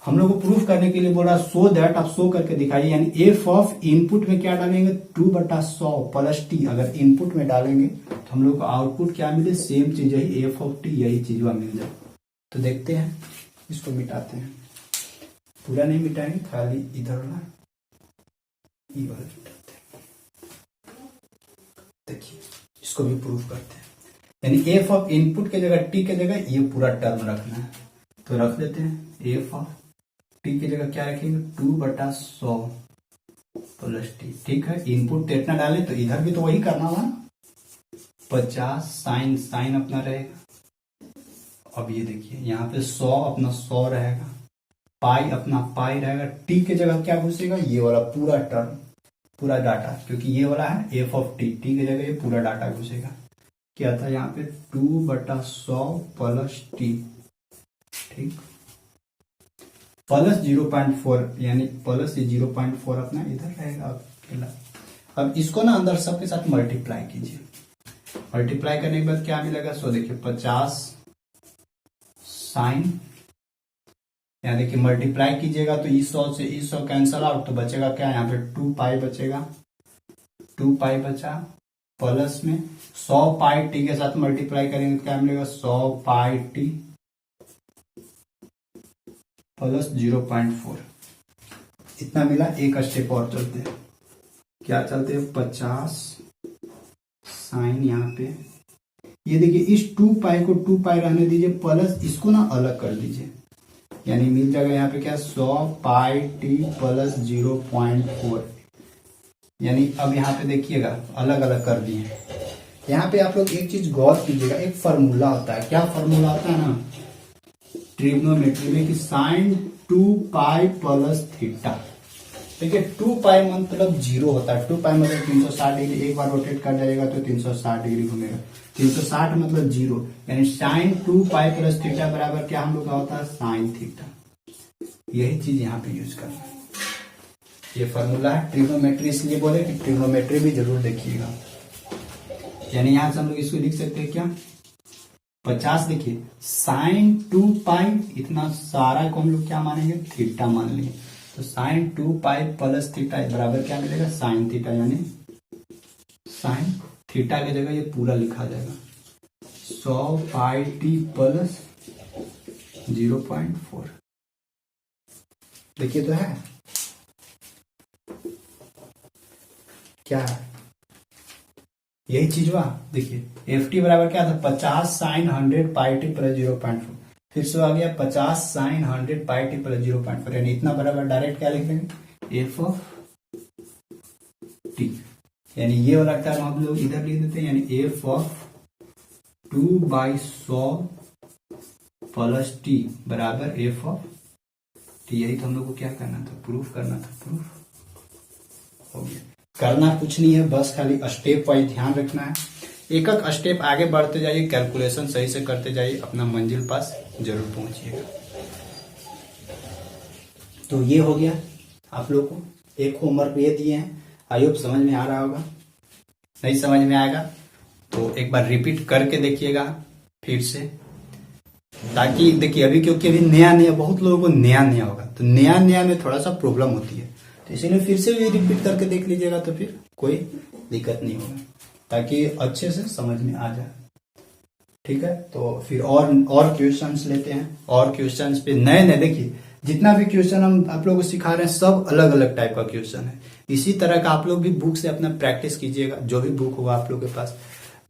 हम लोग को प्रूफ करने के लिए बोल रहा सो दैट आप शो करके दिखाइए, यानी f ऑफ इनपुट में क्या डालेंगे 2/100 प्लस t। अगर इनपुट में डालेंगे तो हम लोग को आउटपुट क्या मिले, सेम चीज यही f(t) यही चीज वहां मिल जाए। तो देखते हैं, इसको मिटाते हैं, पूरा नहीं मिटाएंगे, खाली इधर वाला ये वाला मिटाते हैं। देखिए इसको भी प्रूफ करते हैं, यानी f ऑफ इनपुट के जगह t के जगह ये पूरा टर्म रखना है। तो रख देते हैं f ऑफ t की जगह क्या रखेंगे 2/100 प्लस t। ठीक है, इनपुट इतना डाले तो इधर भी तो वही करना होगा ना, 50 साइन साइन अपना रहेगा। अब ये देखिए यहाँ पे 100 अपना 100 रहेगा, पाई अपना पाई रहेगा, टी के जगह क्या घुसेगा ये वाला पूरा टर्म, पूरा डाटा, क्योंकि ये वाला है f ऑफ टी, टी के जगह ये पूरा डाटा घुसेगा। क्या था यहाँ पे 2/100 प्लस टी, ठीक, प्लस 0.4 यानी प्लस 0.4 अपना इधर रहेगा अकेला। अब इसको ना अंदर सबके साथ मल्टीप्लाई कीजिए, मल्टीप्लाई करने के बाद क्या मिलेगा, सो देखिए 50 साइन, यहाँ देखिए मल्टीप्लाई कीजिएगा तो इस 100 से इस 100 कैंसल आउट, तो बचेगा क्या यहाँ पे 2 पाई बचेगा, 2 पाई बचा, प्लस में 100 पाई टी के साथ मल्टीप्लाई करेंगे तो क्या मिलेगा 100 पाई टी प्लस 0.4 इतना मिला। एक स्टेप और चलते हैं, क्या चलते हैं 50 साइन, यहाँ पे ये देखिए इस 2 पाई को 2 पाई रहने दीजिए, प्लस इसको ना अलग कर दीजिए, यानी मिल जाएगा यहाँ पे क्या 100 पाई टी प्लस 0.4। यानी अब यहाँ पे देखिएगा अलग अलग कर दिए। यहाँ पे आप लोग एक चीज गौर कीजिएगा, एक फार्मूला होता है, क्या फार्मूला होता है ना ट्रिग्नोमेट्री में, कि साइन 2 पाई प्लस थीटा। देखिए 2 पाई मतलब 0 होता है, 2 पाई मतलब 360 डिग्री, एक बार रोटेट कर जाएगा तो 360 डिग्री घूमेगा, 360 मतलब 0, यानी साइन 2 पाई प्लस थीटा बराबर क्या हम लोग का होता है साइन थीटा। यही चीज यहाँ पे यूज करना है, ये फॉर्मूला है ट्रिग्नोमेट्री, इसलिए बोले कि ट्रिग्नोमेट्री भी जरूर देखिएगा। यानी यहाँ से हम लोग इसको लिख सकते हैं क्या 50, देखिए साइन 2 पाई, इतना सारा को हम लोग क्या मानेंगे थीटा मान लेंगे, तो साइन 2 पाई प्लस थीटा बराबर क्या मिलेगा साइन थीटा, यानी साइन थीटा की जगह ये पूरा लिखा जाएगा 100 पाई टी प्लस 0.4। देखिए तो है क्या है, यही चीज हुआ। देखिए एफ टी बराबर क्या था 50 साइन 100 पाई टी प्लस 0.4, फिर से आ गया 50 साइन 100 पाई टी प्लस 0.4, यानी इतना बराबर डायरेक्ट क्या लिख देंगे एफ ऑफ टी, यानी ये वाला टर्म हम लोग इधर लिख देते हैं, यानी एफ ऑफ 2/100 प्लस टी बराबर एफ ऑफ टी। यही तो हम लोग को क्या करना था, प्रूफ करना था। प्रूफ हो गया, करना कुछ नहीं है, बस खाली स्टेप वाइज ध्यान रखना है, एक एक स्टेप आगे बढ़ते जाइए, कैलकुलेशन सही से करते जाइए, अपना मंजिल पास जरूर पहुंचिएगा। तो ये हो गया आप लोग को, एक होमवर्क ये दिए हैं, आई होप समझ में आ रहा होगा। नहीं समझ में आएगा तो एक बार रिपीट करके देखिएगा फिर से, ताकि देखिए अभी क्योंकि अभी नया नया बहुत लोगों को नया नया होगा, तो नया नया में थोड़ा सा प्रॉब्लम होती है, तो इसीलिए फिर से भी रिपीट करके देख लीजिएगा तो फिर कोई दिक्कत नहीं होगा, ताकि अच्छे से समझ में आ जाए। ठीक है, तो फिर और क्वेश्चंस लेते हैं। और क्वेश्चंस पे नए नए देखिए, जितना भी क्वेश्चन हम आप लोगों को सिखा रहे हैं सब अलग अलग टाइप का क्वेश्चन है। इसी तरह का आप लोग भी बुक से अपना प्रैक्टिस कीजिएगा, जो भी बुक होगा आप लोग के पास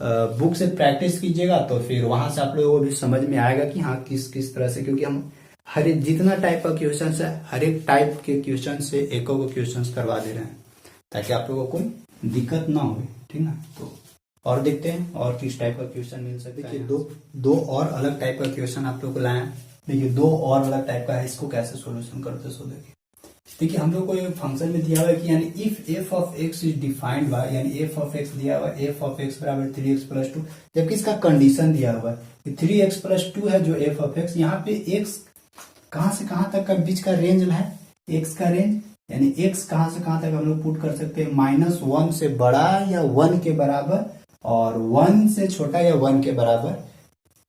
बुक से प्रैक्टिस कीजिएगा, तो फिर वहां से आप लोगों को भी समझ में आएगा कि हाँ किस किस तरह से, क्योंकि हम हर एक जितना टाइप का क्वेश्चन है हर एक टाइप के क्वेश्चन से एक क्वेश्चन करवा दे रहे हैं, ताकि आप लोगों को कोई दिक्कत ना हो, ठीक ना। तो और देखते हैं और किस टाइप का क्वेश्चन मिल सकता है। दो और अलग टाइप का क्वेश्चन आप लोग को लाए हैं। देखिए दो और अलग टाइप का है, इसको कैसे सोल्यूशन करते सो देखिए हम लोग को एक फंक्शन में दिया हुआ है कि यानी if F of x is defined by, यानी एफ ऑफ एक्स दिया हुआ है एफ ऑफ एक्स बराबर 3x+2, जबकि इसका कंडीशन दिया हुआ है कि 3x+2 है जो एफ ऑफ एक्स, यहाँ पे एक्स कहां से कहां तक का बीच का रेंज है, एक्स का रेंज, यानी एक्स कहां से कहां तक हम लोग पुट कर सकते हैं, -1 से बड़ा या 1 के बराबर, और 1 से छोटा या 1 के बराबर।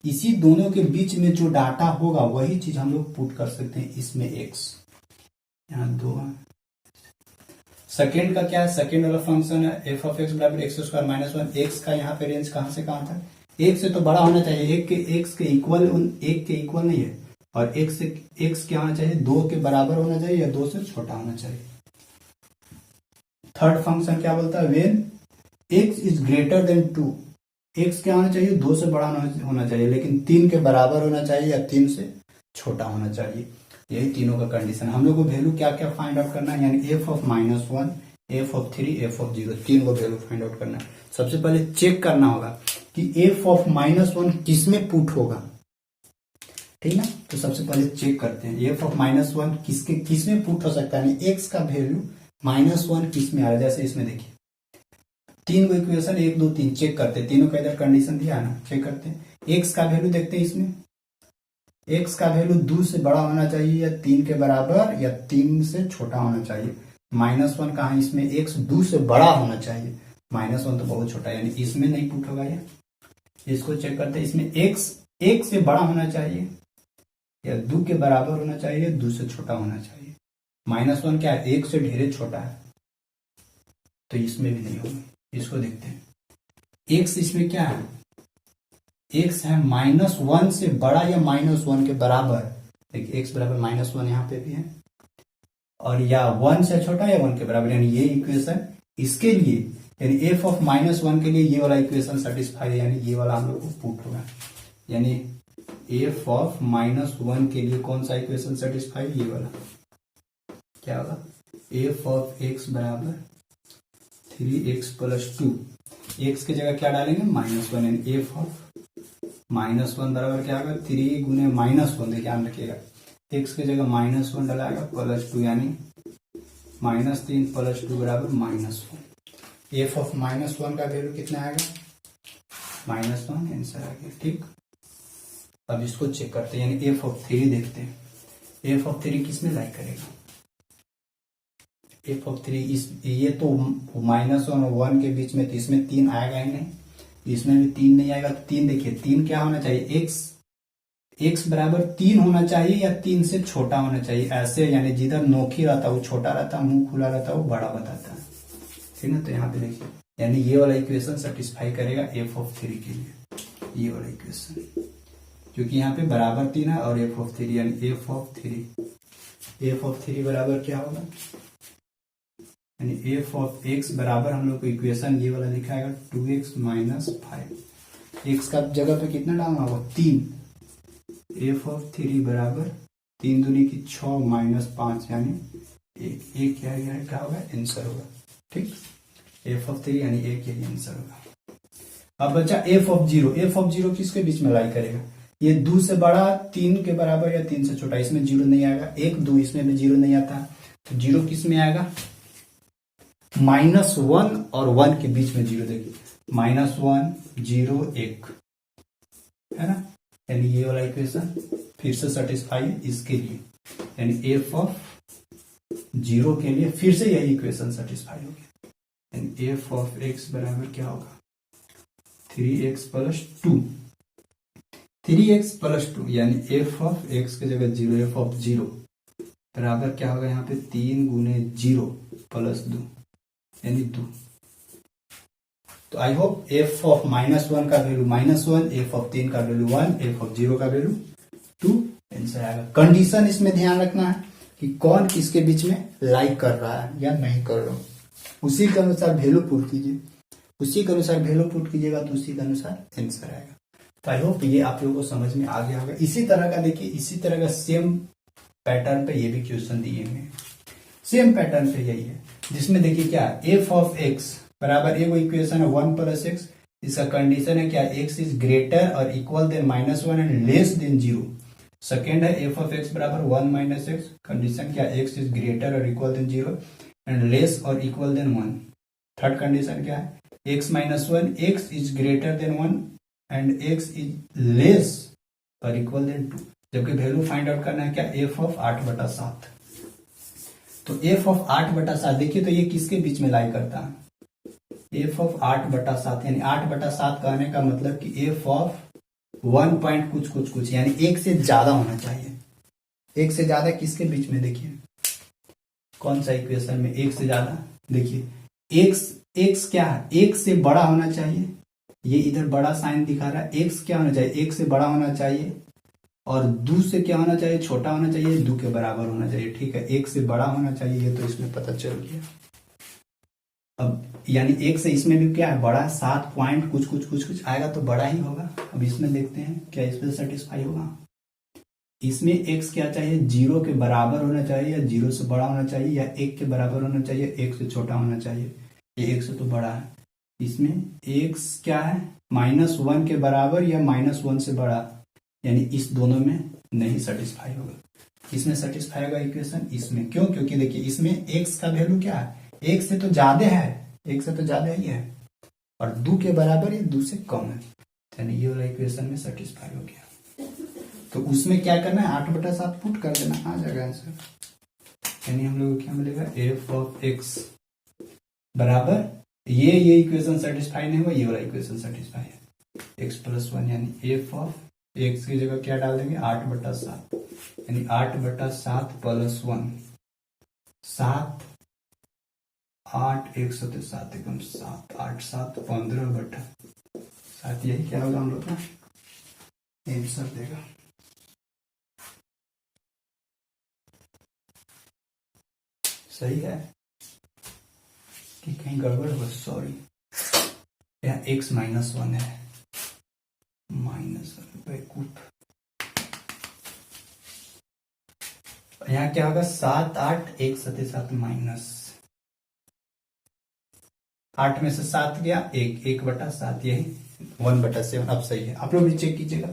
इसी दोनों के बीच में जो डाटा होगा वही चीज हम लोग पुट कर सकते हैं इसमें एक्स। यहाँ दो सेकेंड का क्या है, सेकेंड वाला फंक्शन है एफ ऑफ एक्स बराबर x² - 1, एक्स का यहाँ पे रेंज कहां से कहां तक, एक से तो बड़ा होना चाहिए, एक्स के इक्वल, एक के इक्वल नहीं है, और एक्स क्या होना चाहिए, 2 के बराबर होना चाहिए या 2 से छोटा होना चाहिए। थर्ड फंक्शन क्या बोलता है, when x is greater then 2, x क्या होना चाहिए, 2 से बड़ा होना चाहिए, लेकिन 3 के बराबर होना चाहिए या 3 से छोटा होना चाहिए। यही तीनों का कंडीशन। हम लोग को वैल्यू क्या क्या फाइंड आउट करना है, यानी F of -1, F of 3, F of 0, तीन को वैल्यू फाइंड आउट करना है। सबसे पहले चेक करना होगा कि एफ ऑफ -1 किसमें पुट होगा, ठीक है। तो सबसे पहले चेक करते हैं एफ ऑफ -1 किसमें पुट हो सकता है, एक्स का वैल्यू -1 किस में आ रहा है। जैसे इसमें देखिए तीन को इक्वेशन 1 2 3 चेक करते हैं, तीनों का इधर कंडीशन दिया है ना, चेक करते हैं। एक्स का वैल्यू देखते हैं, इसमें एक्स का वैल्यू 2 से बड़ा होना चाहिए या 3 के बराबर या 3 से छोटा होना चाहिए। -1 कहा, इसमें एक्स 2 से बड़ा होना चाहिए, -1 तो बहुत छोटा है, यानी इसमें नहीं पुट होगा ये। इसको चेक करते हैं, इसमें एक्स 1 से बड़ा होना चाहिए या 2 के बराबर होना चाहिए, 2 से छोटा होना चाहिए। -1 क्या है, 1 से ढेरे छोटा है, तो इसमें भी नहीं होगा। इसको देखते हैं, एक्स इसमें क्या है, एक्स है -1 से बड़ा या -1 के बराबर, देखिए एक्स बराबर -1 यहाँ पे भी है, और या 1 से छोटा या 1 के बराबर, यानी ये इक्वेशन इसके लिए, यानी एफ ऑफ -1 के लिए ये वाला इक्वेशन सेटिस्फाई है, यानी ये वाला हम लोग को पुट होगा। यानी एफ ऑफ -1 के लिए कौन सा इक्वेशन सेटिस्फाई, ये वाला क्या होगा, एफ ऑफ एक्स बराबर 3x+2, एक्स की जगह क्या डालेंगे, -1, यानी एफ ऑफ -1 बराबर क्या होगा, 3 गुने -1, ध्यान रखिएगा, एक्स की जगह -1 डालेगा +2, यानी -3 + 2 बराबर -1। एफ ऑफ -1 का वैल्यू कितना आएगा, -1, आंसर आ गया, ठीक। अब इसको चेक करते हैं, यानी एफ ऑफ 3 देखते हैं, एफ ऑफ 3 किस में लाइक करेगा, एफ ऑफ 3 ये तो -1 और 1 के बीच में, तो इसमें 3 आएगा ही नहीं, इसमें भी 3 नहीं आएगा। तो 3 देखिए, 3 क्या होना चाहिए, x बराबर 3 होना चाहिए या 3 से छोटा होना चाहिए, ऐसे, यानी जिधर नोखी रहता है वो छोटा रहता है, मुंह खुला रहता है वो बड़ा बताता है, ठीक है। तो यहाँ पे देखिए, यानी ये वाला इक्वेशन सेटिस्फाई करेगा एफ ऑफ 3 के लिए, ये वाला इक्वेशन, क्योंकि यहाँ पे बराबर 3 है और एफ ऑफ 3, यानी एफ ऑफ 3 बराबर क्या होगा, यानी एफ ऑफ एक्स बराबर हम लोग को इक्वेशन ये वाला दिखाएगा 2x - 5, एक्स का जगह पे कितना डालना होगा, 3, एफ ऑफ 3 बराबर 3 दूनी की 6 -5, यानी एक क्या होगा, आंसर होगा, ठीक। एफ ऑफ 3 यानी एक यही आंसर होगा। अब बच्चा एफ ऑफ 0, एफ ऑफ 0 किसके बीच में लाई करेगा, ये 2 से बड़ा, 3 के बराबर या 3 से छोटा, इसमें 0 नहीं आएगा, 1 2 इसमें भी 0 नहीं आता, तो 0 किस में आएगा, -1 और 1 के बीच में 0, देखिए -1 0 1 है ना, यानी ये वाला इक्वेशन फिर से सेटिस्फाई है इसके लिए, यानी एफ ऑफ 0 के लिए फिर से यही इक्वेशन सेटिस्फाई हो गया, यानी एफ ऑफ एक्स बराबर क्या होगा, 3x+2, 3x+2, यानी एफ ऑफ एक्स की जगह 0, एफ ऑफ 0 बराबर क्या होगा, यहाँ पे 3 गुने 0 + 2, यानी 2, तो आई होप एफ ऑफ -1 का वैल्यू -1, एफ ऑफ 3 का वैल्यू 1, एफ ऑफ 0 का वैल्यू 2 आंसर आएगा। कंडीशन इसमें ध्यान रखना है कि कौन किसके बीच में लाइक कर रहा है या नहीं कर रहा, उसी के अनुसार वैल्यू पुट कीजिए, उसी के अनुसार वैल्यू पुट कीजिएगा तो उसी के अनुसार आंसर आएगा। तो आई होप ये आप लोगों को समझ में आ गया होगा। इसी तरह का देखिए, इसी तरह का सेम पैटर्न पे ये भी क्वेश्चन दिए हुए हैं, सेम पैटर्न पे यही है, जिसमें देखिए क्या एफ ऑफ एक्स बराबर एक इक्वेशन है 1 + x, इसका कंडीशन है क्या x इज ग्रेटर और equal than -1 and less than 0। Second है एफ ऑफ x बराबर 1 - x, कंडीशन क्या x इज ग्रेटर और इक्वल देन 0 एंड लेस और इक्वल देन 1। थर्ड कंडीशन क्या है x - 1, x is greater than 1 and x is less और equal than 2। जबकि value find out करना है क्या एफ ऑफ 8/7। तो एफ ऑफ 8/7 देखिए तो ये किसके बीच में लाई करता है, एफ ऑफ 8/7 यानी 8/7 कहने का मतलब कि एफ ऑफ 1 पॉइंट कुछ कुछ कुछ यानी एक से ज्यादा होना चाहिए। एक से ज्यादा किसके बीच में, देखिए कौन सा इक्वेशन में एक से ज्यादा, देखिए एक्स क्या है, एक से बड़ा होना चाहिए, ये इधर बड़ा साइन दिखा रहा है, एक्स क्या होना चाहिए, एक से बड़ा होना चाहिए और दो से क्या होना चाहिए, छोटा होना चाहिए, दो के बराबर होना चाहिए। ठीक है, एक से बड़ा होना चाहिए, ये तो इसमें पता चल गया। अब यानी एक से इसमें भी क्या है बड़ा है, 7 पॉइंट कुछ कुछ कुछ कुछ आएगा तो बड़ा ही होगा। अब इसमें देखते हैं क्या इसमें सेटिस्फाई होगा। इसमें x क्या चाहिए, 0 के बराबर होना चाहिए या 0 से बड़ा होना चाहिए या 1 के बराबर होना चाहिए, 1 से छोटा होना चाहिए, ये 1 से तो बड़ा है। इसमें x क्या है -1 के बराबर या -1 से बड़ा, यानी इस दोनों में नहीं सेटिस्फाई होगा। इसमें सेटिस्फाई होगा इक्वेशन इसमें, क्यों, क्योंकि देखिए इसमें x का वैल्यू क्या है, 1 से तो ज्यादा है, 1 से तो ज्यादा ही है और 2 के बराबर या 2 से कम है, यानी ये वाला इक्वेशन में सेटिस्फाई हो गया। तो उसमें क्या करना है 8/7 पुट कर देना, आ जाएगा आंसर। यानी हम लोग को क्या मिलेगा एफ ऑफ एक्स बराबर ये इक्वेशन सेटिस्फाई नहीं हुआ, ये वाला इक्वेशन सेटिस्फाई है, x+1 यानी एफ ऑफ एक्स की जगह क्या डाल देंगे 8/7 यानी 8/7 + 1 7 8 1 7 7 एकम 7 8 7 15/7, यही क्या होगा हम लोग का आंसर देगा। सही है कि कहीं गड़बड़ हो, सॉरी, यहाँ x -1 है, -1 यहाँ क्या होगा 7 8 1 7 7 -8 में से 7 गया 1/7 यही 1/7। अब सही है, आप लोग भी चेक कीजिएगा।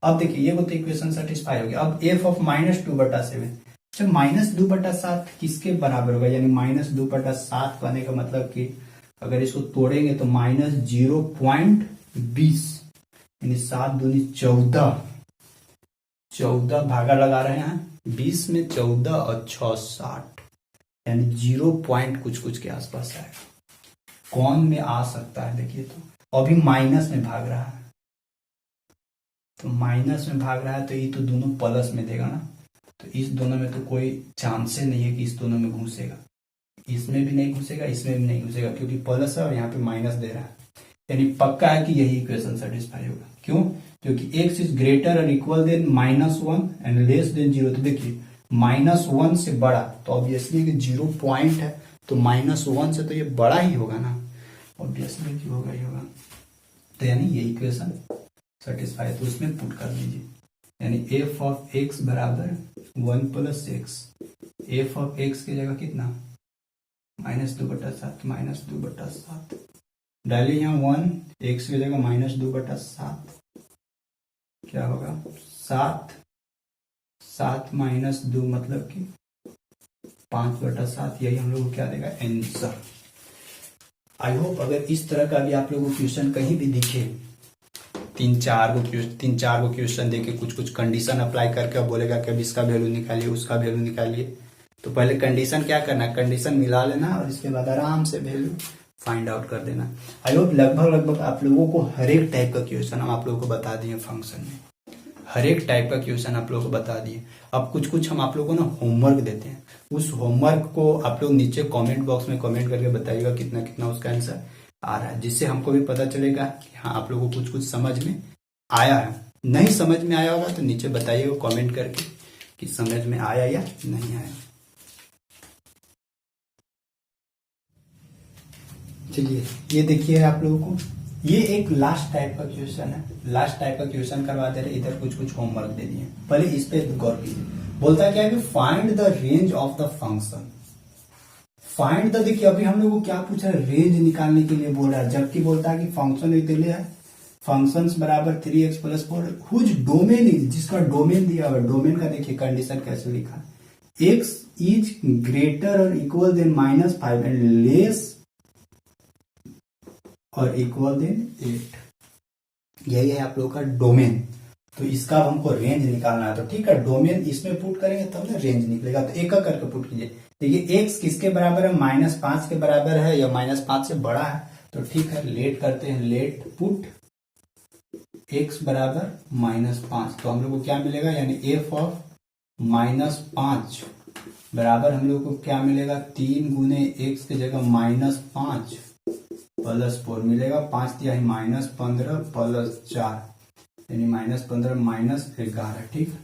अब देखिए ये तो इक्वेशन सेटिस्फाई हो गया। अब एफ ऑफ -2/7, अच्छा -2/7 किसके बराबर होगा, यानी -2/7 कहने का मतलब कि अगर इसको तोड़ेंगे तो -0.20 यानी 7 दूनी 14 भागा लगा रहे हैं 20 में 14 और 6 60 यानी 0 पॉइंट कुछ कुछ के आसपास आएगा। कौन में आ सकता है, देखिए तो अभी माइनस में भाग रहा है, तो माइनस में भाग रहा है तो ये तो दोनों प्लस में देगा ना, तो इस दोनों में तो कोई चांस नहीं है कि इस दोनों में घुसेगा, इसमें भी नहीं घुसेगा, इसमें भी नहीं घुसेगा, क्योंकि प्लस है और यहाँ पे माइनस दे रहा है, यानी पक्का है कि यही इक्वेशन सेटिस्फाई होगा। क्यों, क्योंकि x इज ग्रेटर और equal than -1 and less than 0। तो देखिए -1 से बड़ा तो ऑब्वियसली 0 पॉइंट है, तो -1 से तो ये बड़ा ही होगा ना, ऑब्वियसली कि होगा ही होगा। तो यानी ये इक्वेशन सेटिस्फाई, तो उसमें पुट कर दीजिए, यानी एफ ऑफ एक्स बराबर 1 + x, एफ ऑफ एक्स की जगह कितना -2/7 -2/7 डालिए, यहाँ 1 x की जगह -2/7 क्या होगा 7 7 -2 मतलब कि 5/7, यही हम लोग को क्या देगा आंसर। आई होप अगर इस तरह का भी आप लोगों को क्वेश्चन कहीं भी दिखे, 3-4 गो क्वेश्चन देके कुछ कुछ कंडीशन अप्लाई करके बोलेगा कि अब इसका वैल्यू निकालिए उसका वैल्यू निकालिए, तो पहले कंडीशन क्या करना, कंडीशन मिला लेना और इसके बाद आराम से वैल्यू फाइंड आउट कर देना। आई होप लगभग आप लोगों को हर एक टाइप का क्वेश्चन हम आप लोगों को बता दिए फंक्शन में, हर एक टाइप का क्वेश्चन आप लोगों को बता दिए। अब कुछ कुछ हम आप लोगों को ना होमवर्क देते हैं, उस होमवर्क को आप लोग नीचे कमेंट बॉक्स में कमेंट करके बताइएगा कितना कितना उसका आंसर आ रहा है, जिससे हमको भी पता चलेगा कि हाँ आप लोगों को कुछ कुछ समझ में आया है। नहीं समझ में आया होगा तो नीचे बताइएगा कमेंट करके कि समझ में आया या नहीं आया। चलिए ये देखिए आप लोगों को, ये एक लास्ट टाइप का क्वेश्चन है, लास्ट टाइप का क्वेश्चन करवा दे रहे, इधर कुछ कुछ होमवर्क दे दिए, पहले इस पे गौर कीजिए। बोलता क्या है कि find the range of the function. Find the, देखिए अभी हम लोग को क्या पूछा है, रेंज निकालने के लिए बोल रहा है, जबकि बोलता है कि फंक्शन एक दिया है फंक्शंस बराबर 3x + 4 हुज डोमेन इज, जिसका डोमेन दिया हुआ, डोमेन का देखिए कंडीशन कैसे लिखा, x इज ग्रेटर और इक्वल देन -5 एंड लेस और इक्वल देन 8। यही है आप लोग का डोमेन। तो इसका हमको रेंज निकालना है, तो ठीक है डोमेन इसमें पुट करेंगे तब ना रेंज निकलेगा। तो एक करके पुट कीजिए। देखिए x किसके बराबर है, -5 के बराबर है या -5 से बड़ा है, तो ठीक है लेट करते हैं, लेट पुट x बराबर -5। तो हम लोग को क्या मिलेगा, यानी f ऑफ -5 बराबर हम लोग को क्या मिलेगा, 3 गुने x की जगह -5 + 4 मिलेगा, 5 दिया है -15 + 4 यानी -15 -11। ठीक है,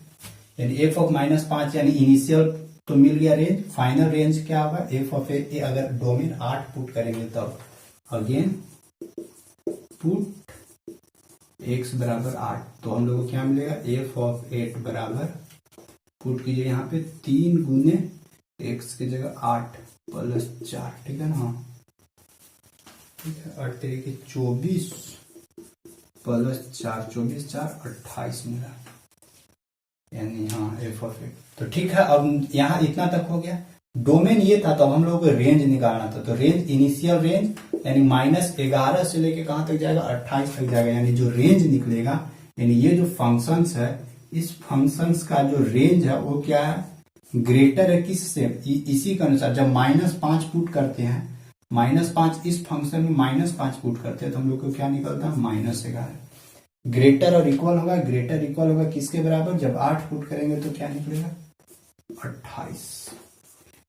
यानी f ऑफ -5 यानी इनिशियल तो मिल गया रेंज, फाइनल रेंज क्या होगा, f ऑफ a अगर डोमेन 8 पुट करेंगे तब अगेन पुट x बराबर 8, तो हम लोग को क्या मिलेगा, f ऑफ 8 बराबर पुट कीजिए यहाँ पे 3 गुने x की जगह 8 + 4। ठीक है ना, हाँ ठीक है, 8 तरीके 24 + 4 24 4 28 मिला, यानी हाँ f ऑफ 8। तो ठीक है, अब यहाँ इतना तक हो गया, डोमेन ये था, तो हम लोगों को रेंज निकालना था। तो रेंज इनिशियल रेंज यानी -11 से लेके कहां तक जाएगा, 28 तक जाएगा, यानी जो रेंज निकलेगा, यानी ये जो फंक्शंस है, इस फंक्शंस का जो रेंज है वो क्या है, ग्रेटर है किससे, इसी के अनुसार जब -5 पुट करते हैं, -5 इस फंक्शन में -5 पुट करते हैं तो हम लोग को क्या निकलता है, -11। ग्रेटर और इक्वल होगा, ग्रेटर इक्वल होगा किसके बराबर, जब 8 पुट करेंगे तो क्या निकलेगा, 28।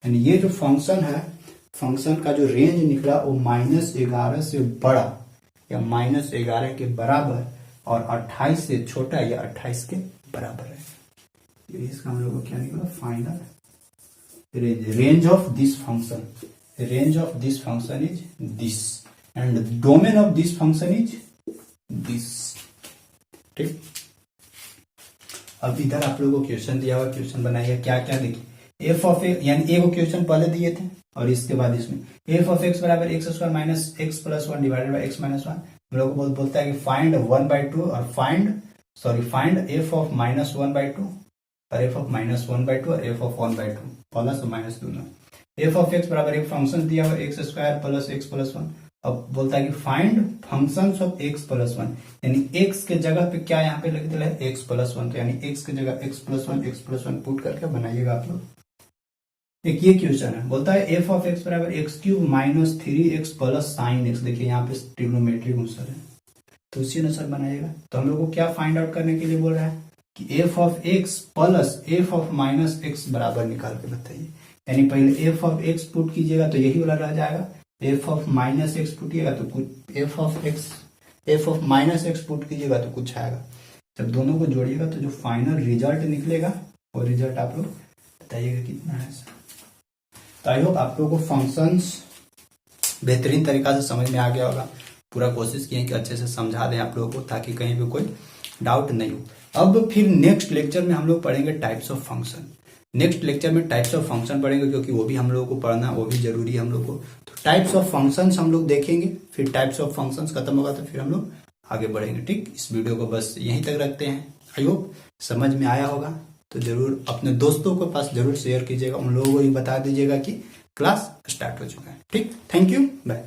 यानी ये जो फंक्शन है, फंक्शन का जो रेंज निकला वो -11 से बड़ा या -11 के बराबर और 28 से छोटा या 28 के बराबर है। इसका हम लोग को क्या निकला, final range. Range of this function, range of this function is this and domain of this function is this. ठीक, अब इधर आप लोगों को क्वेश्चन दिया हुआ, क्वेश्चन बनाइए। क्या क्या देखिए, f ऑफ x, यानी एक क्वेश्चन पहले दिए थे और इसके बाद इसमें f ऑफ x बराबर x² - x + 1 divided by x - 1। हम लोग को बोलता है कि फाइंड 1/2 और फाइंड f ऑफ -1/2 और f ऑफ -1/2 और f ऑफ 1/2 प्लस और माइनस दोनों। f ऑफ x बराबर एक फंक्शन दिया हुआ x² + x + 1। अब बोलता है कि फाइंड फंक्शंस ऑफ x + 1, यानी x के जगह पे क्या यहाँ पे लिख दिया है, x + 1, तो यानी x की जगह x + 1 पुट करके बनाइएगा आप लोग। एक ये क्वेश्चन है, बोलता है f ऑफ x बराबर x³ - 3x + sin x। देखिए यहाँ पे ट्रिग्नोमेट्री आंसर है, तो उसी अनुसार बनाइएगा। तो हम लोग को क्या फाइंड आउट करने के लिए बोल रहा है कि f of x plus f of -x बराबर निकाल के बताइए। यानी पहले f ऑफ x पुट कीजिएगा तो यही वाला रह जाएगा, f ऑफ -x पुटिएगा तो कुछ f ऑफ -x पुट कीजिएगा तो कुछ आएगा। जब दोनों को जोड़िएगा तो जो फाइनल रिजल्ट निकलेगा वो रिजल्ट आप लोग बताइएगा कितना है। तो आई होप आप लोगों को फंक्शंस बेहतरीन तरीका से समझ में आ गया होगा। पूरा कोशिश किए कि अच्छे से समझा दें आप लोगों को, ताकि कहीं भी कोई डाउट नहीं हो। अब फिर नेक्स्ट लेक्चर में हम लोग पढ़ेंगे types of function. Next lecture में टाइप्स ऑफ फंक्शन पढ़ेंगे, क्योंकि वो भी हम लोगों को पढ़ना, वो भी जरूरी है हम लोग को। तो टाइप्स ऑफ फंक्शंस हम लोग देखेंगे, फिर टाइप्स ऑफ फंक्शंस खत्म होगा तो फिर हम लोग आगे बढ़ेंगे। ठीक, इस वीडियो को बस यहीं तक रखते हैं। आई होप समझ में आया होगा, तो जरूर अपने दोस्तों के पास जरूर शेयर कीजिएगा, उन लोगों को भी बता दीजिएगा कि क्लास स्टार्ट हो चुका है। ठीक, थैंक यू, बाय।